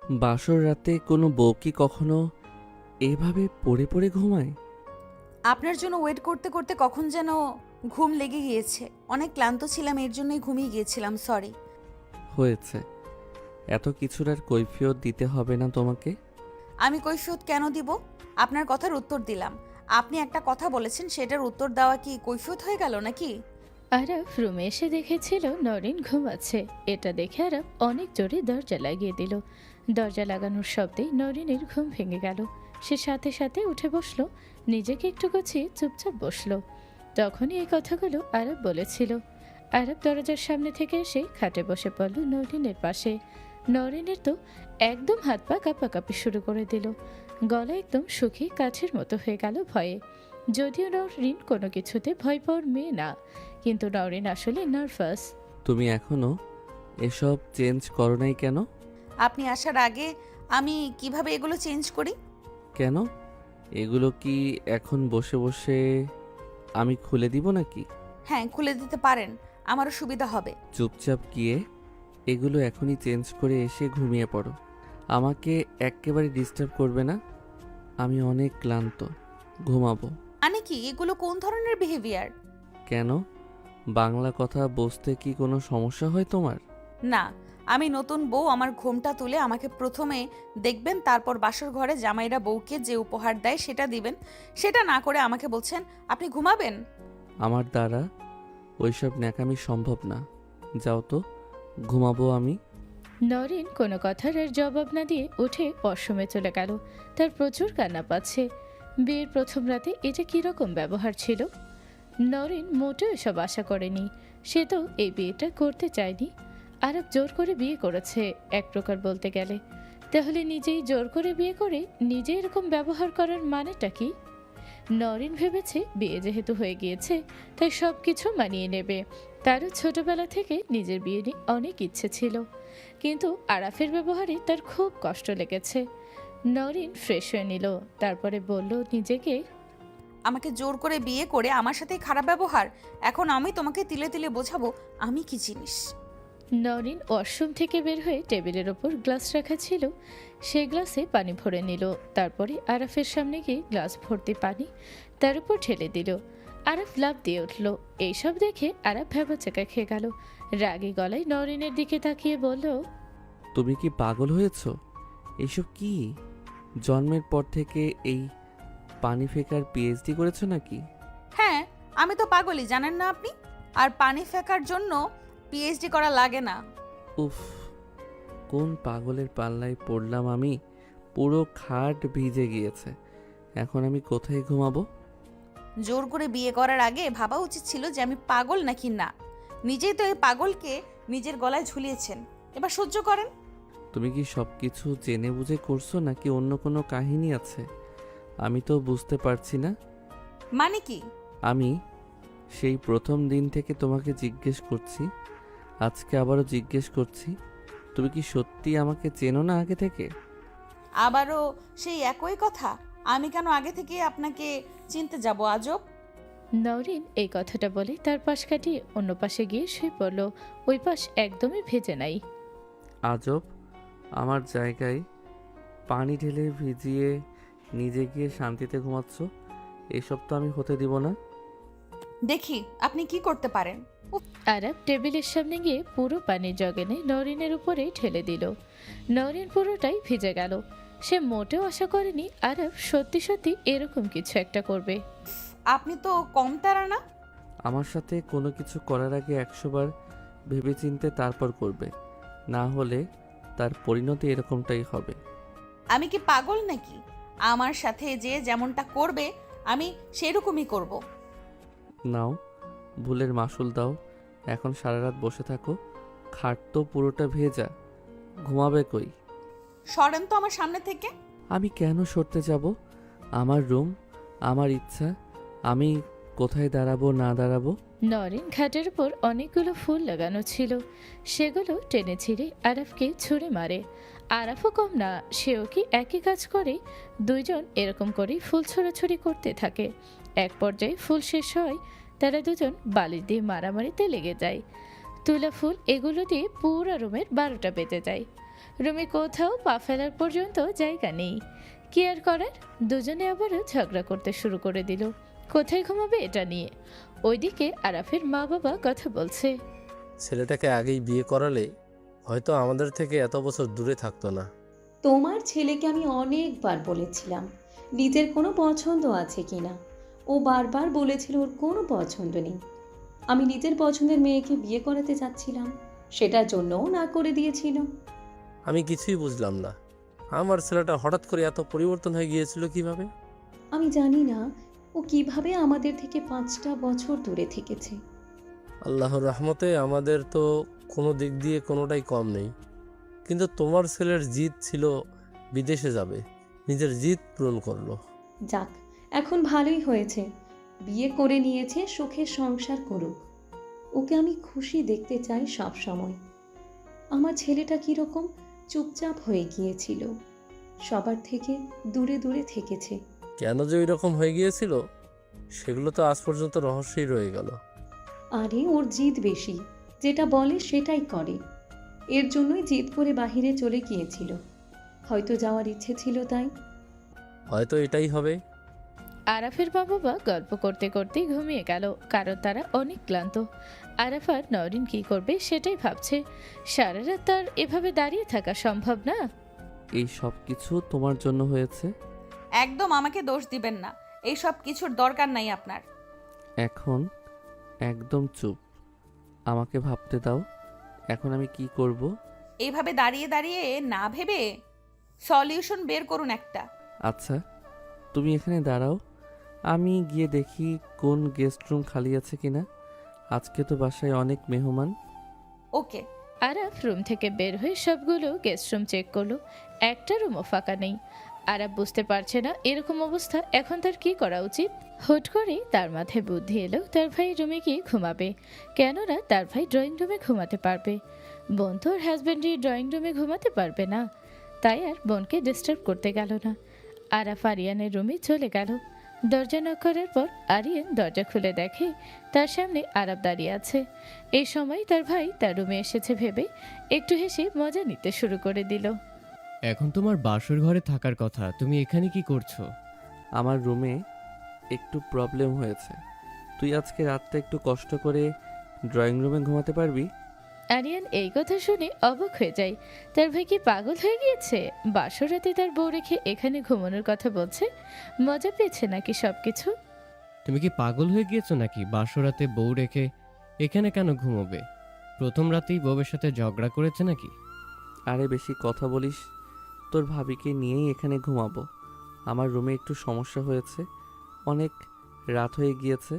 বাসর রাতে কোনো বউ কি কখনো এভাবে পড়ে পড়ে ঘুমায়? আপনার জন্য ওয়েট করতে করতে কখন যেন ঘুম লেগে গিয়েছে। অনেক ক্লান্ত ছিলাম, এর জন্যই ঘুমিয়ে গিয়েছিলাম, সরি। হয়েছে, এত কিছুর আর কৈফিয়ত দিতে হবে না তোমাকে। আমি কৈফিয়ত কেন দিব? আপনার কথার উত্তর দিলাম। আপনি একটা কথা বলেছেন, সেটার উত্তর দেওয়া কি কৈফিয়ত হয়ে গেল নাকি? আরাফ রুমে এসে দেখেছিল নরিন ঘুমাচ্ছে। এটা দেখে আরাফ অনেক জোরে দরজা লাগিয়ে দিল। দরজা লাগানোর শব্দে নরিনের ঘুম ভেঙে গেল। সে সাথে সাথে উঠে বসলো, নিজেকে একটু গুছিয়ে চুপচাপ বসলো। তখনই এই কথাগুলো আরাফ বলেছিল। আরাফ দরজার সামনে থেকে এসে খাটে বসে পড়ল নরিনের পাশে। নরিনের তো একদম হাত পা কাঁপাকাঁপি শুরু করে দিল। গলা একদম শুকিয়ে কাঠের মতো হয়ে গেল ভয়ে। যদিও নরিন কোনো কিছুতে ভয় পাওয়ার মেয়ে না, কিন্তু নরিন আসলে নার্ভাস। তুমি এখনো এসব চেঞ্জ করো নাই কেন? আপনি আসার আগে আমি কিভাবে এগুলো চেঞ্জ করি? কেন? এগুলো কি এখন বসে বসে আমি খুলে দিব নাকি? হ্যাঁ, খুলে দিতে পারেন, আমারও সুবিধা হবে। চুপচাপ গিয়ে এগুলো এখনই চেঞ্জ করে এসে ঘুমিয়ে পড়ো। আমাকে একেবারে ডিস্টার্ব করবে না, আমি অনেক ক্লান্ত, ঘুমাবো। মানে কি, এগুলো কোন ধরনের বিহেভিয়ার? কেন, বাংলা কথা বুঝতে কি কোনো সমস্যা হয় তোমার? না, আমি নতুন বউ, আমার ঘোমটা তুলে আমাকে প্রথমে দেখবেন, তারপর বাসর ঘরে জামাইরা বউকে যে উপহার দেয় সেটা দিবেন। সেটা না করে আমাকে বলছেন আপনি ঘুমাবেন? আমার দ্বারা ওইসব ন্যাকামি সম্ভব না। যাও তো, ঘুমাবো আমি। নরিন কোনো কথার আর জবাব না দিয়ে উঠে ওয়াশরুমে চলে গেল। তার প্রচুর কান্না পাচ্ছে। বিয়ের প্রথম রাতে এটা কীরকম ব্যবহার ছিল? নরিন মোটেও এসব আশা করেনি। সে তো এই বিয়েটা করতে চায়নি। আরব জোর করে বিয়ে করেছে এক প্রকার বলতে গেলে। তাহলে নিজেই জোর করে বিয়ে করে নিজে এরকম ব্যবহার করার মানেটা কি? নরিন ভেবেছে বিয়ে যেহেতু হয়ে গিয়েছে তাই সব কিছু মানিয়ে নেবে। তারও ছোটবেলা থেকে নিজের বিয়ে নিয়ে অনেক ইচ্ছে ছিল, কিন্তু আরাফের ব্যবহারে তার খুব কষ্ট লেগেছে। নরিন ফ্রেশ হয়ে নিল, তারপরে বলল নিজেকে, আমাকে জোর করে বিয়ে করে আমার সাথেই খারাপ ব্যবহার, এখন আমি তোমাকে তিলে তিলে বোঝাবো আমি কি জিনিস। নরিন ওয়াশরুম থেকে বের হয়ে টেবিলের ওপর গ্লাস রাখা ছিল, সেই গ্লাসে পানি ভরে নিল। তারপরে আরাফের সামনে গিয়ে গ্লাস ভর্তি পানি তার উপর ঢেলে দিল। আরাফ লাফ দিয়ে উঠল। এইসব দেখে আরাফ ভ্যাবাচাকা খেয়ে গেল। রাগী গলায় নরিনের দিকে তাকিয়ে বলল, তুমি কি পাগল হয়েছ? এসব কি? জন্মের পর থেকে এই পানি ফেকার পিএইচডি করেছো নাকি? হ্যাঁ, আমি তো পাগলই, জানেন না আপনি? আর পানি ফেকার জন্য পিএইচডি করা লাগে না। উফ, কোন পাগলের পাল্লায় পড়লাম আমি! পুরো খাট ভিজে গিয়েছে। এখন আমি কোথায় ঘুমাবো? জোর করে বিয়ে করার আগে ভাবা উচিত ছিল যে আমি পাগল নাকি না। নিজেই তো এই পাগলকে নিজের গলায় ঝুলিয়েছেন, এবার সহ্য করেন। তুমি কি সব কিছু জেনে বুঝে করছো নাকি অন্য কোনো কাহিনী আছে? আমি তো বুঝতে পারছি না। মানে কি? আমি সেই প্রথম দিন থেকে তোমাকে জিজ্ঞেস করছি, আজকে আবারও জিজ্ঞেস করছি, তুমি কি সত্যি আমাকে চেনো না আগে থেকে? আবারও সেই একই কথা? আমি কেন আগে থেকে আপনাকে চিনতে যাব আজব? নরিন এই কথাটা বলে তার পাশ কাটিয়ে অন্য পাশে গিয়ে শুয়ে পড়ল। ওই পাশ একদমই ভেজে নাই। আজব, আমার জায়গায় পানি ঢেলে ভিজিয়ে নিজে গিয়ে শান্তিতে ঘুমাচ্ছ। এসব তো আমি হতে দিব না। দেখি আপনি কি করতে পারেন। উফ, আরাব টেবিলের সামনে গিয়ে পুরো পানির জগ এনে নরিনের উপরে ঢেলে দিল। নরিন পুরোটাই ভিজে গেল। সে মোটেও আশা করেনি আরাব সত্যি সত্যি এরকম কিছু একটা করবে। আপনি তো কম তারা না। আমার সাথে কোনো কিছু করার আগে 100 বার ভেবেচিন্তে তারপর করবে, না হলে তার পরিণতি এরকমটাই হবে। আমি কি পাগল নাকি? আমার সাথে যে যেমনটা করবে আমি সেরকমই করব। নাও, ভুলের মাসুল দাও। এখন সারা রাত বসে থাকো। খাট তো পুরোটা ভেজা, ঘুমাবে কই? সরেন তো আমার সামনে থেকে। আমি কেন সরতে যাব? আমার রুম, আমার ইচ্ছা, আমি কোথায় দাঁড়াবো না দাঁড়াবো। নরিন ঘাটের উপর অনেকগুলো ফুল লাগানো ছিল, সেগুলো টেনে ছিঁড়ে আরাফকে ছুঁড়ে মারে। আরাফও কম না, সেও কি একই কাজ করে। দুইজন এরকম করেই ফুল ছোড়াছুড়ি করতে থাকে। এক পর্যায়ে ফুল শেষ হয়, তারা দুজন বালি দিয়ে মারামারিতে লেগে যায়। তুলা ফুল এগুলো দিয়ে পুরো রুমের 12টা বেজে যায়। রুমে কোথাও পা ফেলার পর্যন্ত জায়গা নেই। কি আর করার, দুজনে আবারও ঝগড়া করতে শুরু করে দিল কোথায় ঘুমাবে এটা নিয়ে। ওইদিকে আরাফের মা বাবা কথা বলছে। ছেলেটাকে আগেই বিয়ে করালে হয়তো আমাদের থেকে এত বছর দূরে থাকতো না। তোমার ছেলেকে আমি অনেকবার বলেছিলাম নিজের কোনো পছন্দ আছে কিনা। ও বারবার বলেছিল ওর কোনো পছন্দ নেই। আমি নিজের পছন্দের মেয়েকে বিয়ে করাতে যাচ্ছিলাম, সেটার জন্যও না করে দিয়েছিল। আমি কিছুই বুঝলাম না, আমার ছেলেটা হঠাৎ করে এত পরিবর্তন হয়ে গিয়েছিল কিভাবে? আমি জানি না ও কিভাবে আমাদের থেকে 5টা বছর দূরে থেকেছে। আল্লাহর রহমতে আমাদের তো কোনো দিক দিয়ে কোনোটাই কম নেই, কিন্তু তোমার ছেলের জিদ ছিল বিদেশে যাবে, নিজের জিদ পূরণ করলো। যাক, এখন ভালোই হয়েছে, বিয়ে করে নিয়েছে, সুখে সংসার করুক। ওকে আমি খুশি দেখতে চাই সব সময়। আমার ছেলেটা কীরকম চুপচাপ হয়ে গিয়েছিল, সবার থেকে দূরে দূরে থেকেছে। কেন যে ওই রকম হয়ে গিয়েছিল সেগুলো তো আজ পর্যন্ত রহস্যই রয়ে গেল। আরে ওর জিদ বেশি, যেটা বলে সেটাই করে। এর জন্যই জিদ করে বাহিরে চলে গিয়েছিল, হয়তো যাওয়ার ইচ্ছে ছিল তাই। হয়তো এটাই হবে। আরাফের মা বাবা গল্প করতে করতে ঘুমিয়ে গেল, কারণ তারা অনেক ক্লান্ত। আরাফ আর নরিন কি করবে সেটাই ভাবছে। সারা রাত তার এভাবে দাঁড়িয়ে থাকা সম্ভব না। এই সব কিছু তোমার জন্য হয়েছে। একদম আমাকে দোষ দিবেন না, এই সব কিছুর দরকার নাই আপনার। এখন একদম চুপ, আমাকে ভাবতে দাও। এখন আমি কি করব? এইভাবে দাঁড়িয়ে দাঁড়িয়ে না ভেবে সলিউশন বের করুন একটা। আচ্ছা, তুমি এখানে দাঁড়াও, আমি গিয়ে দেখি কোন গেস্ট রুম খালি আছে কিনা। আজকে তো বাসায় অনেক মেহমান। ওকে। আরাফ রুম থেকে বের হয়ে সবগুলো গেস্ট রুম চেক করলো, একটা রুমও ফাঁকা নেই। আরাফ বুঝতে পারছে না এরকম অবস্থা এখন তার কি করা উচিত। হুট করে তার মাথায় বুদ্ধি এলো তার ভাই রুমে গিয়ে ঘুমাবে, কেননা তার ভাই ড্রয়িং রুমে ঘুমাতে পারবে। বোন তো ওর হাজব্যান্ডের ড্রয়িং রুমে ঘুমাতে পারবে না, তাই আর বোনকে ডিস্টার্ব করতে গেল না। আরাফ আরিয়ানের রুমে চলে গেল। দরজা নক করার পর আরিয়ান দরজা খুলে দেখে তার সামনে আরাফ দাঁড়িয়ে আছে। এই সময় তার ভাই তার রুমে এসেছে ভেবে একটু হেসে মজা নিতে শুরু করে দিল। এখন তোমার বাসর ঘরে থাকার কথা, তুমি এখানে কি করছো? আমার রুমে একটু প্রবলেম হয়েছে, তুই আজকে রাতটা একটু কষ্ট করে ড্রয়িং রুমে ঘুমাতে পারবি? আরিয়ান এই কথা শুনে অবাক হয়ে যায়। তার ভাই কি পাগল হয়ে গিয়েছে? বাসর রাতে তার বউ রেখে এখানে ঘুমানোর কথা বলছে, মজা পেয়েছে নাকি সবকিছু? তুমি কি পাগল হয়ে গিয়েছো নাকি? বাসরাতে বউ রেখে এখানে কেন ঘুমোবে? প্রথম রাতেই বউয়ের সাথে ঝগড়া করেছে নাকি? আরে বেশি কথা বলিস, তোর ভাবিকে নিয়েই এখানে ঘুমাবো। আমার রুমে একটু সমস্যা হয়েছে, অনেক রাত হয়ে গিয়েছে,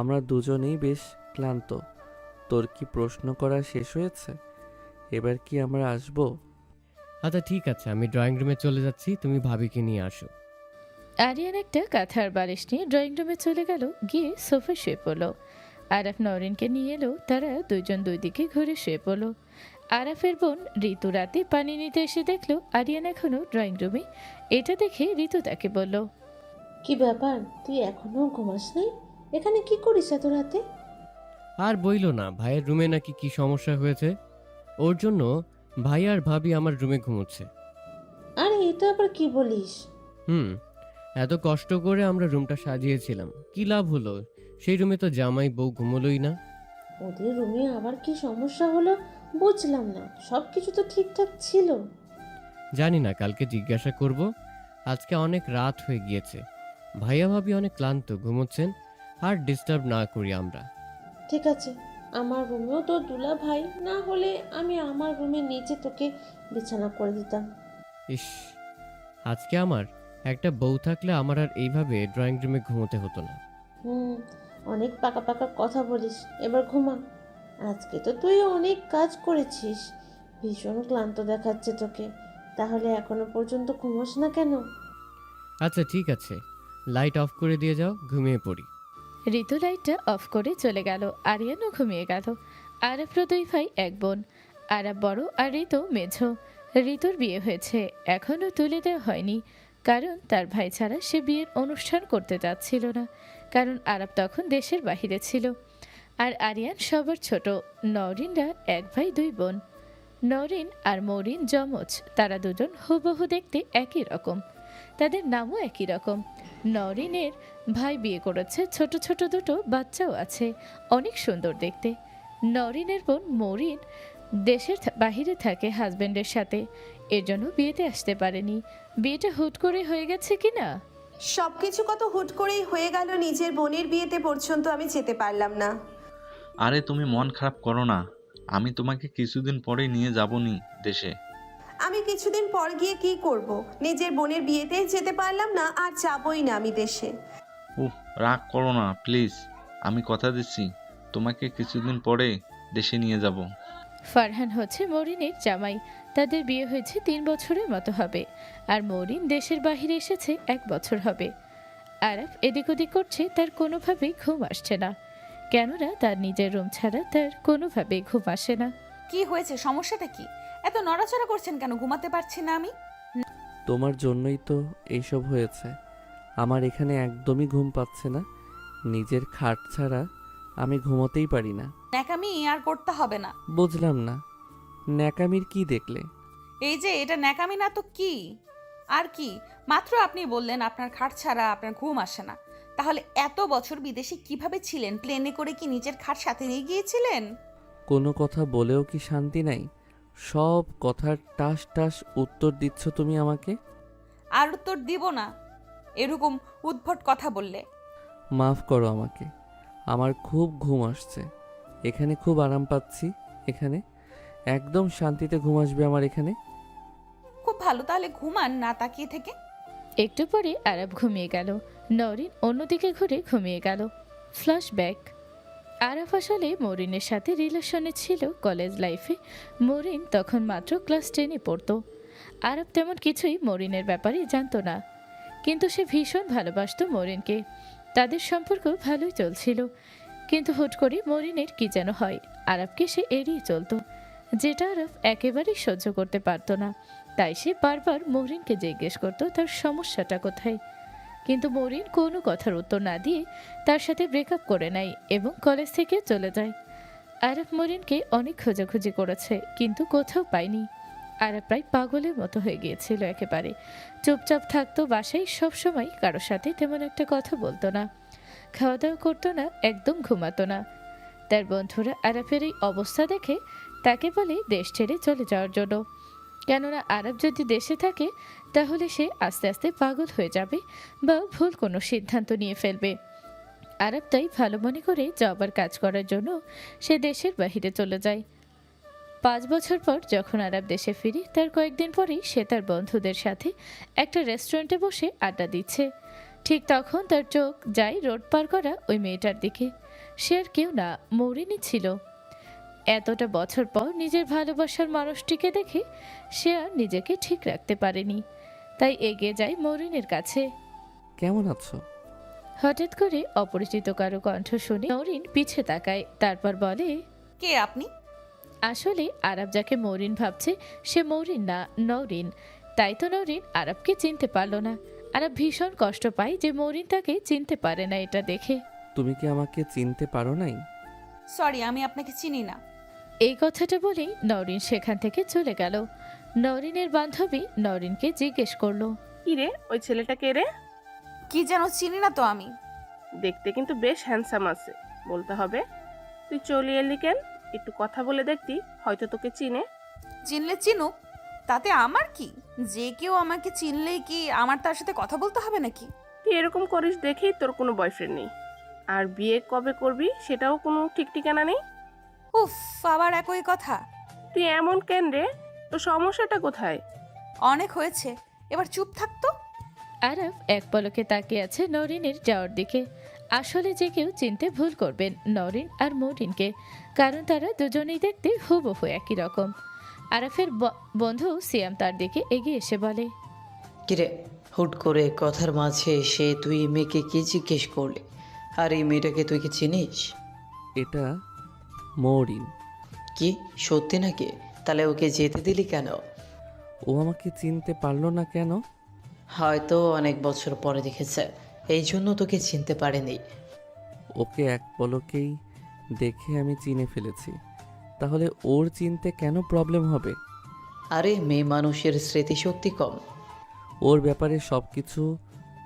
আমরা দুজনেই বেশ ক্লান্ত। তোর কি প্রশ্ন করা শেষ হয়েছে? এবার কি আমরা আসবো? আচ্ছা ঠিক আছে, আমি ড্রয়িং রুমে চলে যাচ্ছি, তুমি ভাবিকে নিয়ে আসো। আরিয়ান একটা কাঁথার বালিশ নিয়ে ড্রয়িং রুমে চলে গেল, গিয়ে সোফায় শুয়ে পড়ল। আরাফ নরিনকে নিয়ে এলো, তারা দুজন দুই দিকে ঘুরে শুয়ে পড়ল। আরাফের বোন ঋতু রাতে পানি নিতে এসে দেখলো আরিয়ান এখনো ড্রয়িং রুমে। এটা দেখে ঋতু তাকে বলল, কি ব্যাপার, তুই এখনো ঘুমাস নাই? এখানে কি করিস এত রাতে? আর বইলো না, ভাইয়ের রুমে নাকি কি সমস্যা হয়েছে, ওর জন্য ভাই আর ভাবি আমার রুমে ঘুমোচ্ছে। আরে এটা আবার কি বলিস? এত কষ্ট করে আমরা রুমটা সাজিয়েছিলাম, কি লাভ হলো? সেই রুমে তো জামাই বউ ঘুমোলোই না। ওদের রুমে আবার কি সমস্যা হলো বুঝলাম না, সব কিছু তো ঠিকঠাক ছিল। জানি না, কালকে জিজ্ঞাসা করব। আজকে অনেক রাত হয়ে গিয়েছে, ভাইয়া ভাবি অনেক ক্লান্ত, ঘুমোচ্ছেন, আর ডিস্টার্ব না করি আমরা। ঠিক আছে, আমার রুমেও তো দুলা ভাই, না হলে আমি আমার রুমে নিচে তোকে বিছানা করে দিতাম। ইস, আজকে আমার একটা বউ থাকলে আমার আর এইভাবে ড্রয়িং রুমে ঘুমোতে হতো না। অনেক পাকা পাকা কথা বলিস, এবার ঘুমা। আজকে তো তুই অনেক কাজ করেছিস, ভীষণ ক্লান্ত দেখাচ্ছে তোকে। তাহলে এখনো পর্যন্ত ঘুমোস না কেন? আচ্ছা ঠিক আছে, লাইট অফ করে দিয়ে যাও, ঘুমিয়ে পড়ি। ঋতু লাইটটা অফ করে চলে গেল। আরিয়ানও ঘুমিয়ে গেল। আরাফরা দুই ভাই এক বোন, আরাফ বড় আর ঋতু মেঝো। ঋতুর বিয়ে হয়েছে, এখনও তুলে দেওয়া হয়নি, কারণ তার ভাই ছাড়া সে বিয়ের অনুষ্ঠান করতে যাচ্ছিল না, কারণ আরাফ তখন দেশের বাহিরে ছিল। আর আরিয়ান সবার ছোট, নরিনরা এক ভাই দুই বোন। নরিন আর মরিন যমজ, তারা দুজন হুবহু দেখতে একই রকম, তাদের নামও একই রকম। নরিনের ভাই বিয়ে করেছে, ছোট ছোট দুটো বাচ্চাও আছে, অনেক সুন্দর দেখতে। নরিনের বোন মরিন দেশের বাহিরে থাকে হাজবেন্ডের সাথে, এর জন্য বিয়েতে আসতে পারেনি। বিয়েটা হুট করে হয়ে গেছে কিনা। সবকিছু কত হুট করেই হয়ে গেল, নিজের বোনের বিয়েতে পর্যন্ত আমি যেতে পারলাম না। আরে তুমি মন খারাপ করো না, আমি তোমাকে কিছুদিন পরেই নিয়ে যাবনি দেশে। আমি কিছুদিন পর গিয়ে কি করব? নিজের বোনের বিয়েতেই যেতে পারলাম না, আর যাবই না আমি দেশে। উফ, রাগ করো না প্লিজ, আমি কথা দিচ্ছি তোমাকে কিছুদিন পরে দেশে নিয়ে যাব। ফারহান হচ্ছে মরিনের জামাই, তাদের বিয়ে হয়েছে 3 বছরের মতো হবে, আর মরিন দেশের বাইরে এসেছে 1 বছর হবে। আরাফ এদিক ওদিক করছে, তার কোনোভাবেই ঘুম আসছে না, কেননা তার নিজের রুম ছাড়া তার কোনোভাবেই ঘুম আসে না। কি হয়েছে, সমস্যাটা কি? এত নড়াচড়া করছেন কেন? ঘুমাতে পারছি না আমি। তোমার জন্যই তো এইসব হয়েছে। আমার এখানে একদমই ঘুম পাচ্ছে না, নিজের খাট ছাড়া আমি ঘুমোতেই পারি না। ন্যাকামি আর করতে হবে না। বুঝলাম না, ন্যাকামির কি দেখলে? এই যে এটা ন্যাকামি না তো কি? আর কি? মাত্র আপনি বললেন আপনার খাট ছাড়া আপনার ঘুম আসে না, তাহলে এত বছর বিদেশে কিভাবে ছিলেন? প্লেনে করে কি নিজের খাট সাথে নিয়ে গিয়েছিলেন? কোনো কথা বলেও কি শান্তি নাই? সব কথার টাস টাস উত্তর দিচ্ছ তুমি আমাকে। আর উত্তর দিব না এরকম উদ্ভট কথা বললে। মাফ করো আমাকে, আমার খুব ঘুম আসছে, এখানে খুব আরাম পাচ্ছি। এখানে একদম শান্তিতে ঘুম আসবে আমার এখানে। খুব ভালো, তাহলে ঘুমান না তাকিয়ে থেকে। একটু পরে আরাব ঘুমিয়ে গেল, নরিন অন্যদিকে ঘুরে ঘুমিয়ে গেল। ফ্ল্যাশব্যাক। আরাফ আসলে মরিনের সাথে রিলেশনে ছিল কলেজ লাইফে। মরিন তখন মাত্র ক্লাস 10-এ পড়তো। আরাফ তেমন কিছুই মরিনের ব্যাপারে জানতো না, কিন্তু সে ভীষণ ভালোবাসতো মরিনকে, তাদের সম্পর্ক ভালোই চলছিল। কিন্তু হুট করে মরিনের কি যেন হয়, আরাফকে সে এড়িয়ে চলতো, যেটা আরাফ একেবারেই সহ্য করতে পারতো না। তাই সে বারবার মরিনকে জিজ্ঞেস করতো তার সমস্যাটা কোথায়, কিন্তু মরিন কোনো কথার উত্তর না দিয়ে তার সাথে ব্রেকআপ করে নেয় এবং কলেজ থেকে চলে যায়। আরাফ মরিনকে অনেক খোঁজাখুঁজি করেছে, কিন্তু কোথাও পায়নি। আরাফ প্রায় পাগলের মতো হয়ে গিয়েছিল, একেবারে চুপচাপ থাকতো বাসায়, সবসময় কারোর সাথে তেমন একটা কথা বলতো না, খাওয়া দাওয়া করতো না, একদম ঘুমাতো না। তার বন্ধুরা আরাফের এই অবস্থা দেখে তাকে বলে দেশ ছেড়ে চলে যাওয়ার জন্য, কেননা আরাফ যদি দেশে থাকে তাহলে সে আস্তে আস্তে পাগল হয়ে যাবে বা ভুল কোনো সিদ্ধান্ত নিয়ে ফেলবে। আরাফ তাই ভালো মনে করে জবার কাজ করার জন্য সে দেশের বাহিরে চলে যায়। 5 বছর পর যখন আরাফ দেশে ফিরে, তার কয়েকদিন পরেই সে তার বন্ধুদের সাথে একটা রেস্টুরেন্টে বসে আড্ডা দিচ্ছে। ঠিক তখন তার চোখ যায় রোড পার করা ওই মেয়েটার দিকে। সে আর কেউ না, মরিনই ছিল। এতটা বছর পর নিজের ভালোবাসার মানুষটিকে দেখে সে আর নিজেকে ঠিক রাখতে পারেনি, তাই এগিয়ে যায় মরিনের কাছে। কেমন আছো? হঠাৎ করে অপরিচিত কারো কণ্ঠ শুনে মরিন পিছে তাকায়, তারপর বলে, কে আপনি? আসলে আরাফ যাকে মরিন ভাবছে সে মরিন না, নরিন। তাই তো নরিন আরাফকে চিনতে পারল না। আরাফ ভীষণ কষ্ট পায় যে মরিন তাকে চিনতে পারে না এটা দেখে। তুমি কি আমাকে চিনতে পারো নাই? সরি, আমি আপনাকে চিনি না। এই কথাটা বলেই নরিন সেখান থেকে চলে গেল। নরিনের বান্ধবী নরিনকে জিজ্ঞেস করলো, কি রে, ওই ছেলেটা কে রে? কি যেন চিনি না তো আমি। দেখতে কিন্তু বেশ হ্যান্ডসাম আছে, বলতে হবে। তুই চলে এলি কেন? একটু কথা বলে দেখতি, হয়তো তোকে চিনে। চিনলে চিনুক, তাতে আমার কি? যে কেউ আমাকে চিনলেই কি আমার তার সাথে কথা বলতে হবে নাকি? তুই এরকম করিস দেখেই তোর কোনো বয়ফ্রেন্ড নেই, আর বিয়ে কবে করবি সেটাও কোনো ঠিক ঠিকানা নেই। উফ, আবার একই কথা। তুই এমন কেন রে? তোর সমস্যাটা কোথায়? অনেক হয়েছে, এবার চুপ থাকতো। আরাফ এক পলকে তাকিয়ে আছে নরিনের যাওয়ার দিকে। আসলে যে কেউ চিনতে ভুল করবেন নরিন আর মরিনকে, কারণ তারা দুজনেই দেখতে হুবহু একই রকম। আরাফের বন্ধু সিয়াম তার দিকে এগিয়ে এসে বলে, কিরে, হুট করে কথার মাঝে এসে তুই এই মেয়েকে কি জিজ্ঞেস করলি? আর এই মেয়েটাকে তুই কি চিনিস? এটা মরিন। কি সত্যি নাকি? তাহলে ওকে যেতে দিলি কেন? ও আমাকে চিনতে পারলো না কেন? হয়তো অনেক বছর পরে দেখেছে, এই জন্য তোকে চিনতে পারেনি। ওকে এক পলকেই দেখে আমি চিনে ফেলেছি। তাহলে ওর চিনতে কেন প্রবলেম হবে? আরে মেয়ে মানুষের স্মৃতিশক্তি কম। ওর ব্যাপারে সব কিছু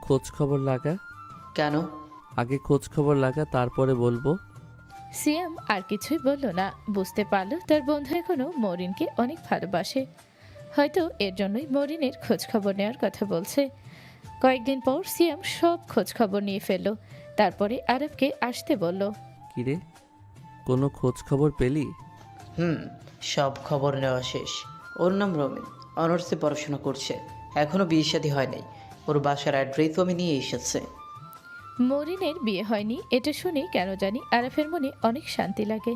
খোঁজ খবর লাগা। কেন? আগে খোঁজ খবর লাগা, তারপরে বলবো। সিয়াম আর কিছুই বলল না। বুঝতে পারল তার বন্ধু এখনো মরিনকে অনেক ভালোবাসে। হয়তো এর জন্যই মরিনের খোঁজ খবর নেওয়ার কথা বলছে। কয়েকদিন পর সিয়াম সব খোঁজ খবর নিয়ে ফেলল। তারপরে আরবকে আসতে বলল। কিরে, কোনো খোঁজ খবর পেলি? সব খবর নেওয়া শেষ। ওর নাম রমিন, অনার্সে পড়াশোনা করছে, এখনো বিয়ে শাদী হয় নাই। ওর বাসার অ্যাড্রেস আমি নিয়ে এসেছে। মরিনের বিয়ে হয়নি এটা শুনে কেন জানি আরাফের মনে অনেক শান্তি লাগে।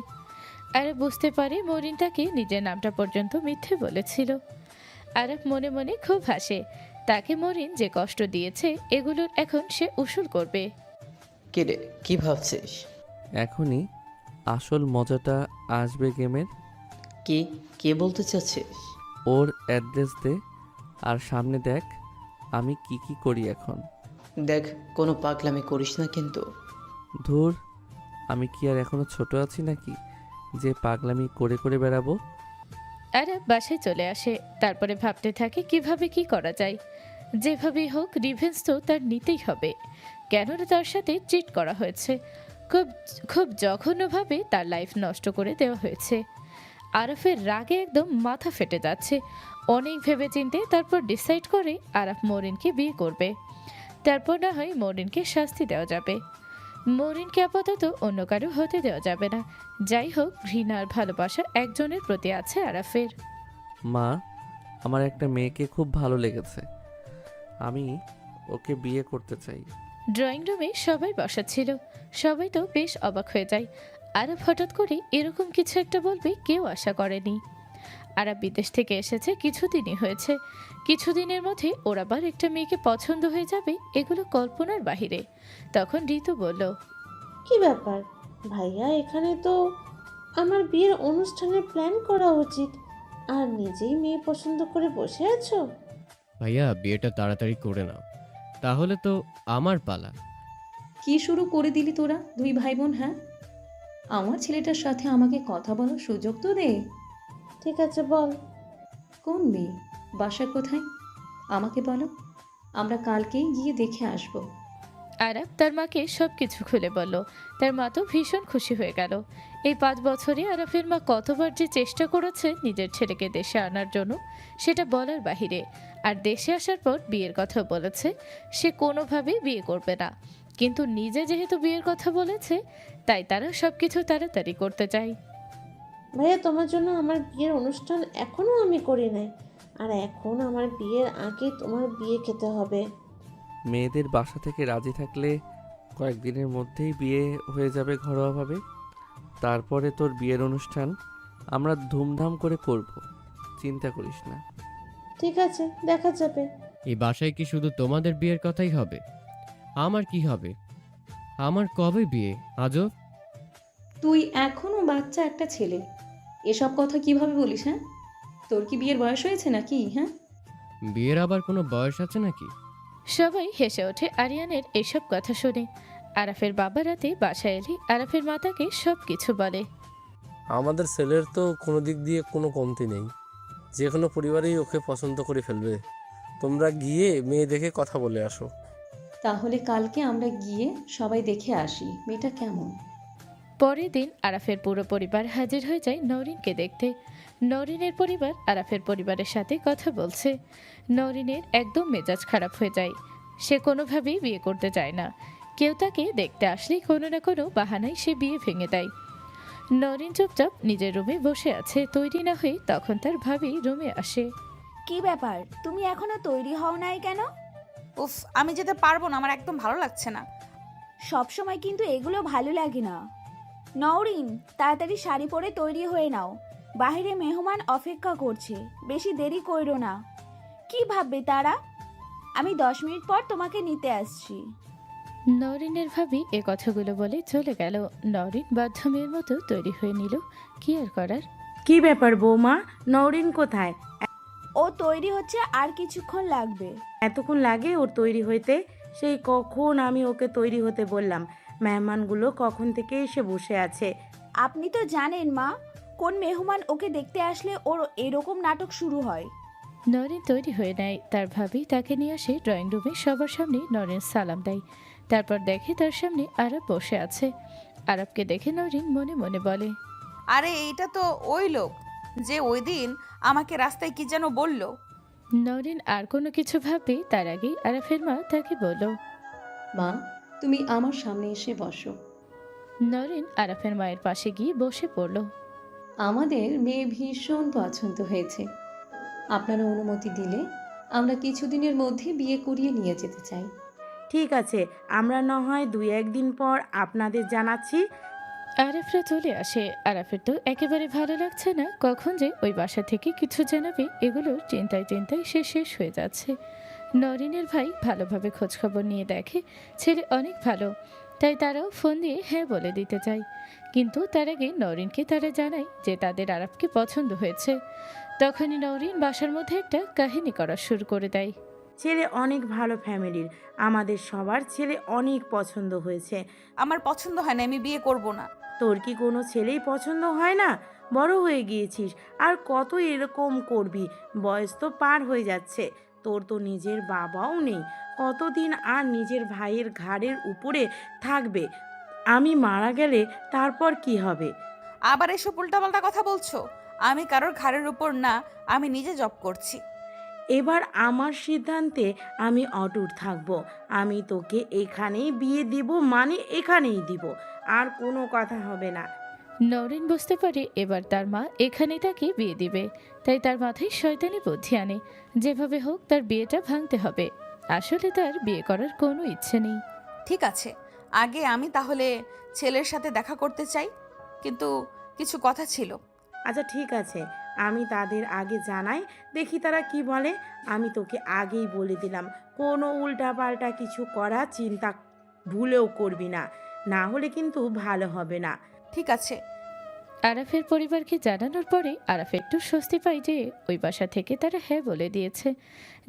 আরাফ বুঝতে পারে মরিন তাকে নিজের নামটা পর্যন্ত মিথ্যে বলেছিল। আরাফ মনে মনে খুব হাসে। তাকে মরিন যে কষ্ট দিয়েছে এগুলোর এখন সে উসুল করবে। কিরে, কি ভাবছিস? এখনই আসল মজাটা আসবে গেমের। কি কে বলতে চাচ্ছিস? ওর অ্যাড্রেস দে, আর সামনে দেখ আমি কি কি করি এখন। দেখ, কোনো পাগলামি করিস না কিন্তু। ধুর, আমি কি আর এখনো ছোট আছি নাকি যে পাগলামি করে করে বেড়াবো? আরাফ বাসায় চলে আসে। তারপরে ভাবতে থাকে কিভাবে কি করা যায়। যেভাবেই হোক রিভেন্স তো তার নিতেই হবে। কেননা তার সাথে চিট করা হয়েছে। খুব খুব জঘন্যভাবে তার লাইফ নষ্ট করে দেওয়া হয়েছে। আরাফের রাগে একদম মাথা ফেটে যাচ্ছে। অনেক ভেবেচিন্তে তারপর ডিসাইড করে আরাফ মরিনকে বিয়ে করবে। তারপর না হয় মরিনকে শাস্তি দেওয়া যাবে। মরিনকে আপাতত অন্য কারো হতে দেওয়া যাবে না। যাই হোক, ঘৃণা আর ভালোবাসা একজনের প্রতি আছে আরাফের। মা, আমার একটা মেয়েকে খুব ভালো লেগেছে, আমি ওকে বিয়ে করতে চাই। ড্রয়িং রুমে সবাই বসা ছিল। সবাই তো বেশ অবাক হয়ে যায়। আরাফ হঠাৎ করে এরকম কিছু একটা বলবে কেউ আশা করেনি। আরাফ বিদেশ থেকে এসেছে কিছুদিনই হয়েছে। কিছুদিনের মধ্যে ওর আবার একটা মেয়েকে পছন্দ হয়ে যাবে এগুলো কল্পনার বাহিরে। তখন ঋতু বলল, কি ব্যাপার ভাইয়া, এখানে তো আমার বিয়ের অনুষ্ঠানের প্ল্যান করা উচিত, আর নিজেই মেয়ে পছন্দ করে বসে আছো। ভাইয়া বিয়েটা তাড়াতাড়ি করে নাও, তাহলে তো আমার পালা। কি শুরু করে দিলি তোরা দুই ভাই বোন? হ্যাঁ, আমার ছেলেটার সাথে আমাকে কথা বলার সুযোগ তো দে। ঠিক আছে, বল। কোন মেয়ে? বাসা কোথায় আমাকে বলো, আমরা কালকেই গিয়ে দেখে আসবো। আরাফ তার মাকে সব কিছু খুলে বলল। তার মা তো ভীষণ খুশি হয়ে গেল। এই 5 বছরে আরাফের মা কতবার যে চেষ্টা করেছে নিজের ছেলেকে দেশে আনার জন্য সেটা বলার বাহিরে। আর দেশে আসার পর বিয়ের কথা বলেছে, সে কোনোভাবেই বিয়ে করবে না। কিন্তু নিজে যেহেতু বিয়ের কথা বলেছে, তাই তারা সব কিছু তাড়াতাড়ি করতে চায়। ভাইয়া, তোমার জন্য আমার বিয়ের অনুষ্ঠান এখনো আমি করি নাই, আর এখন আমার বিয়ের আগে তোমার বিয়ে খেতে হবে। মেয়েদের বাসা থেকে রাজি থাকলে কয়েকদিনের মধ্যেই বিয়ে হয়ে যাবে ঘরোয়াভাবে। তারপরে তোর বিয়ের অনুষ্ঠান আমরা ধুমধাম করে করব, চিন্তা করিস না। ঠিক আছে, দেখা যাবে। এই বাসায় কি শুধু তোমাদের বিয়ের কথাই হবে? আমার কি হবে? আমার কবে বিয়ে আজব? তুই এখনো বাচ্চা একটা ছেলে, এসব কথা কিভাবে বলিস? হ্যাঁ, তোর কি বিয়ের বয়স হয়েছে নাকি? হ্যাঁ, বিয়ের আবার কোনো বয়স আছে নাকি? সবাই হেসে ওঠে আরিয়ানের এসব কথা শুনে। আরাফের বাবা রাতে বাসায় এলে আরাফের মাতাকে সব কিছু বলে। আমাদের ছেলের তো কোনো দিক দিয়ে কোনো কমতি নেই, যে কোনো পরিবারেই ওকে পছন্দ করে ফেলবে। তোমরা গিয়ে মেয়ে দেখে কথা বলে আসো। তাহলে কালকে আমরা গিয়ে সবাই দেখে আসি মেয়েটা কেমন। পরের দিন আরাফের পুরো পরিবার হাজির হয়ে যায় নরিনকে দেখতে। নরিনের পরিবার আরাফের পরিবারের সাথে কথা বলছে। নরিনের একদম মেজাজ খারাপ হয়ে যায়। সে কোনোভাবেই বিয়ে করতে চায় না। কেউ তাকে দেখতে আসলেই কোনো না কোনো বাহানায় সে বিয়ে ভেঙে দেয়। নরিন চুপচাপ নিজের রুমে বসে আছে, তৈরি না হয়ে তখন তার ভাবি রুমে আসে। কি ব্যাপার, তুমি এখনো তৈরি হও নাই কেন? উফ, আমি যেতে পারবো না, আমার একদম ভালো লাগছে না। সব সময় কিন্তু এগুলো ভালো লাগে না। নওরিন, তাড়াতাড়ি শাড়ি পরে তৈরি হয়ে নাও, বাইরে মেহমান অপেক্ষা করছে, বেশি দেরি কইরো না। কি ভাববে তারা? আমি 10 মিনিট পর তোমাকে নিতে আসছি। নরিনের ভাবি এ কথাগুলো বলে চলে গেল। নরিন বাধ্য মেয়ের মতো তৈরি হয়ে নিল। কি আর করার। কি ব্যাপার বৌমা, নওরিন কোথায়? ও তৈরি হচ্ছে, আর কিছুক্ষণ লাগবে। এতক্ষণ লাগে ওর তৈরি হইতে? সেই কখন আমি ওকে তৈরি হতে বললাম, মেহমানগুলো কখন থেকে এসে বসে আছে। আপনি তো জানেন মা, কোন মেহমান ওকে দেখতে আসলে ওর এরকম নাটক শুরু হয়। নরেন তৈরি হয়ে নেয়, তার ভাবি তাকে নিয়ে আসে ড্রয়িং রুমে। সবার সামনে নরেন সালাম দেয়, তারপর দেখে তার সামনে আরব বসে আছে। আরবকে দেখে নরেন মনে মনে বলে, আরে এইটা তো ওই লোক যে ওই দিন আমাকে রাস্তায় কি যেন বলল। নরেন আর কোনো কিছু ভাববে তার আগেই আরাফের মা তাকে বলল, মা, তুমি আমার সামনে এসে বসো। নরেন আরাফের মায়ের পাশে গিয়ে বসে পড়ল। আমাদের মেয়ে ভীষণ পছন্দ হয়েছে। আপনারা অনুমতি দিলে আমরা কিছুদিনের মধ্যে বিয়ে করিয়ে নিয়ে যেতে চাই। ঠিক আছে, আমরা না হয় 2-1 দিন পর আপনাদের জানাচ্ছি। আরাফরা চলে আসে। আরাফের তো একেবারে ভালো লাগছে না, কখন যে ওই বাসা থেকে কিছু জানাবে এগুলোর চিন্তায় চিন্তায় সে শেষ হয়ে যাচ্ছে। নরিনের ভাই ভালোভাবে খোঁজখবর নিয়ে দেখে ছেলে অনেক ভালো, তাই তারাও ফোন দিয়ে হ্যাঁ বলে দিতে চায়। কিন্তু তার আগে নরিনকে তারা জানায় যে তাদের আরাফকে পছন্দ হয়েছে। তখনই নরিন বাসার মধ্যে একটা কাহিনী করা শুরু করে দেয়। ছেলে অনেক ভালো ফ্যামিলির, আমাদের সবার ছেলে অনেক পছন্দ হয়েছে। আমার পছন্দ হয় না, আমি বিয়ে করব না। তোর কি কোনো ছেলেই পছন্দ হয় না? বড় হয়ে গিয়েছিস, আর কত এরকম করবি? বয়স তো পার হয়ে যাচ্ছে, তোর তো নিজের বাবাও নেই। কতদিন আর নিজের ভাইয়ের ঘাড়ের উপরে থাকবে? আমি মারা গেলে তারপর কি হবে? আবার এসব উল্টাপাল্টা কথা বলছো। আমি কারোর ঘাড়ের উপর না, আমি নিজে জব করছি। এবার আমার সিদ্ধান্তে আমি অটুট থাকব। আমি তোকে এখানেই বিয়ে দিব, মানে এখানেই দিব, আর কোনো কথা হবে না। নরিন বুঝতে পারে এবার তার মা এখানেই তাকে বিয়ে দিবে, তাই তার মাথায় শয়তানি বুদ্ধি আনে যেভাবে হোক তার বিয়েটা ভাঙতে হবে। আসলে তার বিয়ে করার কোনো ইচ্ছে নেই। ঠিক আছে, আগে আমি তাহলে ছেলের সাথে দেখা করতে চাই, কিন্তু কিছু কথা ছিল। আচ্ছা ঠিক আছে, আমি তাদের আগে জানাই, দেখি তারা কি বলে। আমি তোকে আগেই বলে দিলাম, কোনো উল্টাপাল্টা কিছু করা চিন্তা ভুলেও করবি না, না হলে কিন্তু ভালো হবে না। ঠিক আছে। আরাফের পরিবারকে জানানোর পরে আরাফ একটু স্বস্তি পায় যে ওই বাসা থেকে তারা হ্যাঁ বলে দিয়েছে।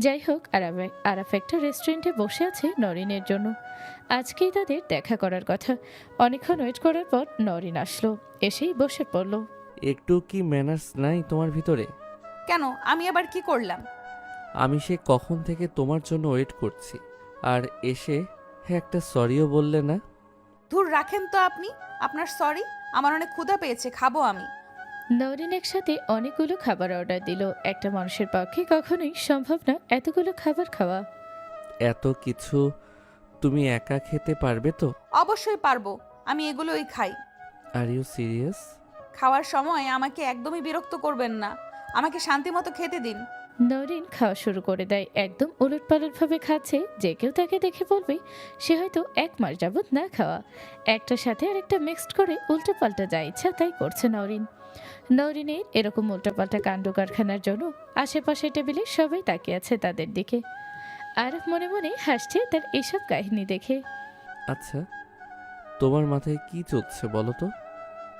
যাই হোক, আরাফ একটা রেস্টুরেন্টে বসে আছে নরিনের জন্য। আজকেই তাদের দেখা করার কথা। অনেকক্ষণ ওয়েট করার পর নরিন আসলো, এসেই বসে পড়ল। একটু কি ম্যানার্স নাই তোমার ভিতরে? কেন, আমি আবার কি করলাম? আমি সে কখন থেকে তোমার জন্য ওয়েট করছি, আর এসে হ্যাঁ একটা সরিও বললে না। ধুর রাখেন তো আপনি আপনার সরি। আমার অনেক ক্ষুধা পেয়েছে, খাবো আমি। নরিন একসাথে অনেকগুলো খাবার অর্ডার দিল। একটা মানুষের পক্ষে কখনোই সম্ভব না এতগুলো খাবার খাওয়া। এত কিছু তুমি একা খেতে পারবে তো? অবশ্যই পারবো, আমি এগুলোই খাই। Are you serious? খাওয়ার সময় আমাকে একদমই বিরক্ত করবেন না, আমাকে শান্তি মতো খেতে দিন। নরিন খাওয়া শুরু করে দেয়। একদম উলটপালটভাবে খাচ্ছে, যে কেউ তাকে দেখে বলবে সে হয়তো 1 মাস যাবৎ না খাওয়া। একটার সাথে আরেকটা মিক্সড করে উল্টোপাল্টা যা ইচ্ছা তাই করছে নরিন। নরিনের এরকম উল্টোপাল্টা কাণ্ড কারখানার জন্য আশেপাশে টেবিলে সবাই তাকিয়ে আছে তাদের দিকে। আরব মনে মনে হাসছে তার এসব কাহিনী দেখে। আচ্ছা, তোমার মাথায় কি চলছে বলো তো?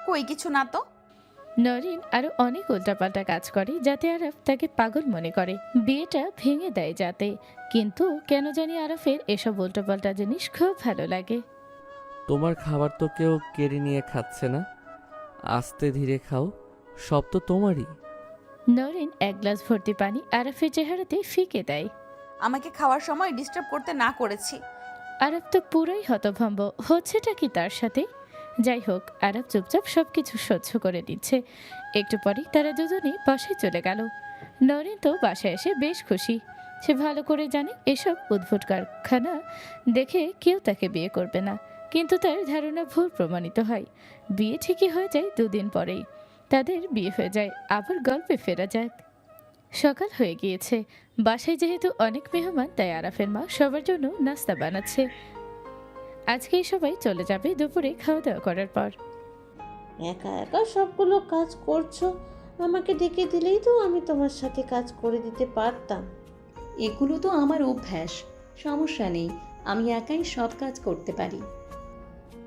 কই কিছু না তো। নরিন আরো অনেক উল্টাপাল্টা কাজ করে যাতে আরফ তাকে পাগল মনে করে, বিয়েটা ভেঙে দেয় যাতে। কিন্তু কেন জানি আরফের এসব উল্টাপাল্টা জিনিস খুব ভালো লাগে। তোমার খাবার তো কেউ কেড়ে নিয়ে খাচ্ছে না, আস্তে ধীরে খাও, সব তো তোমারই। নরিন 1 গ্লাস ভর্তি পানি আরফের চেহারাতে ফিকে দেয়। আমাকে খাওয়ার সময় ডিস্টার্ব করতে না করেছি। আরব তো পুরোই হতভম্ব, হচ্ছেটা কি তার সাথে। যাই হোক, আরব চুপচাপ সবকিছু সহ্য করে দিচ্ছে। একটু পরেই তারা দুজনেই বাসায় চলে গেল। নরিন তো বাসায় এসে বেশ খুশি। সে ভালো করে জানে এসব উদ্ভট কারখানা দেখে কেউ তাকে বিয়ে করবে না, কিন্তু তার ধারণা ভুল প্রমাণিত হয়। বিয়ে ঠিকই হয়ে যায় 2 দিন পরেই তাদের বিয়ে হয়ে যায়। আবার গল্পে ফেরা যাক। সকাল হয়ে গিয়েছে। বাসায় যেহেতু অনেক মেহমান, তাই আরাফের মা সবার জন্য নাস্তা বানাচ্ছে। আজকেই সবাই চলে যাবে দুপুরে খাওয়া দাওয়া করার পর। একা একা সবগুলো কাজ করছো, আমাকে ডেকে দিলেই তো আমি তোমার সাথে কাজ করে দিতে পারতাম। এগুলো তো আমার অভ্যাস, সমস্যা নেই, আমি একাই সব কাজ করতে পারি।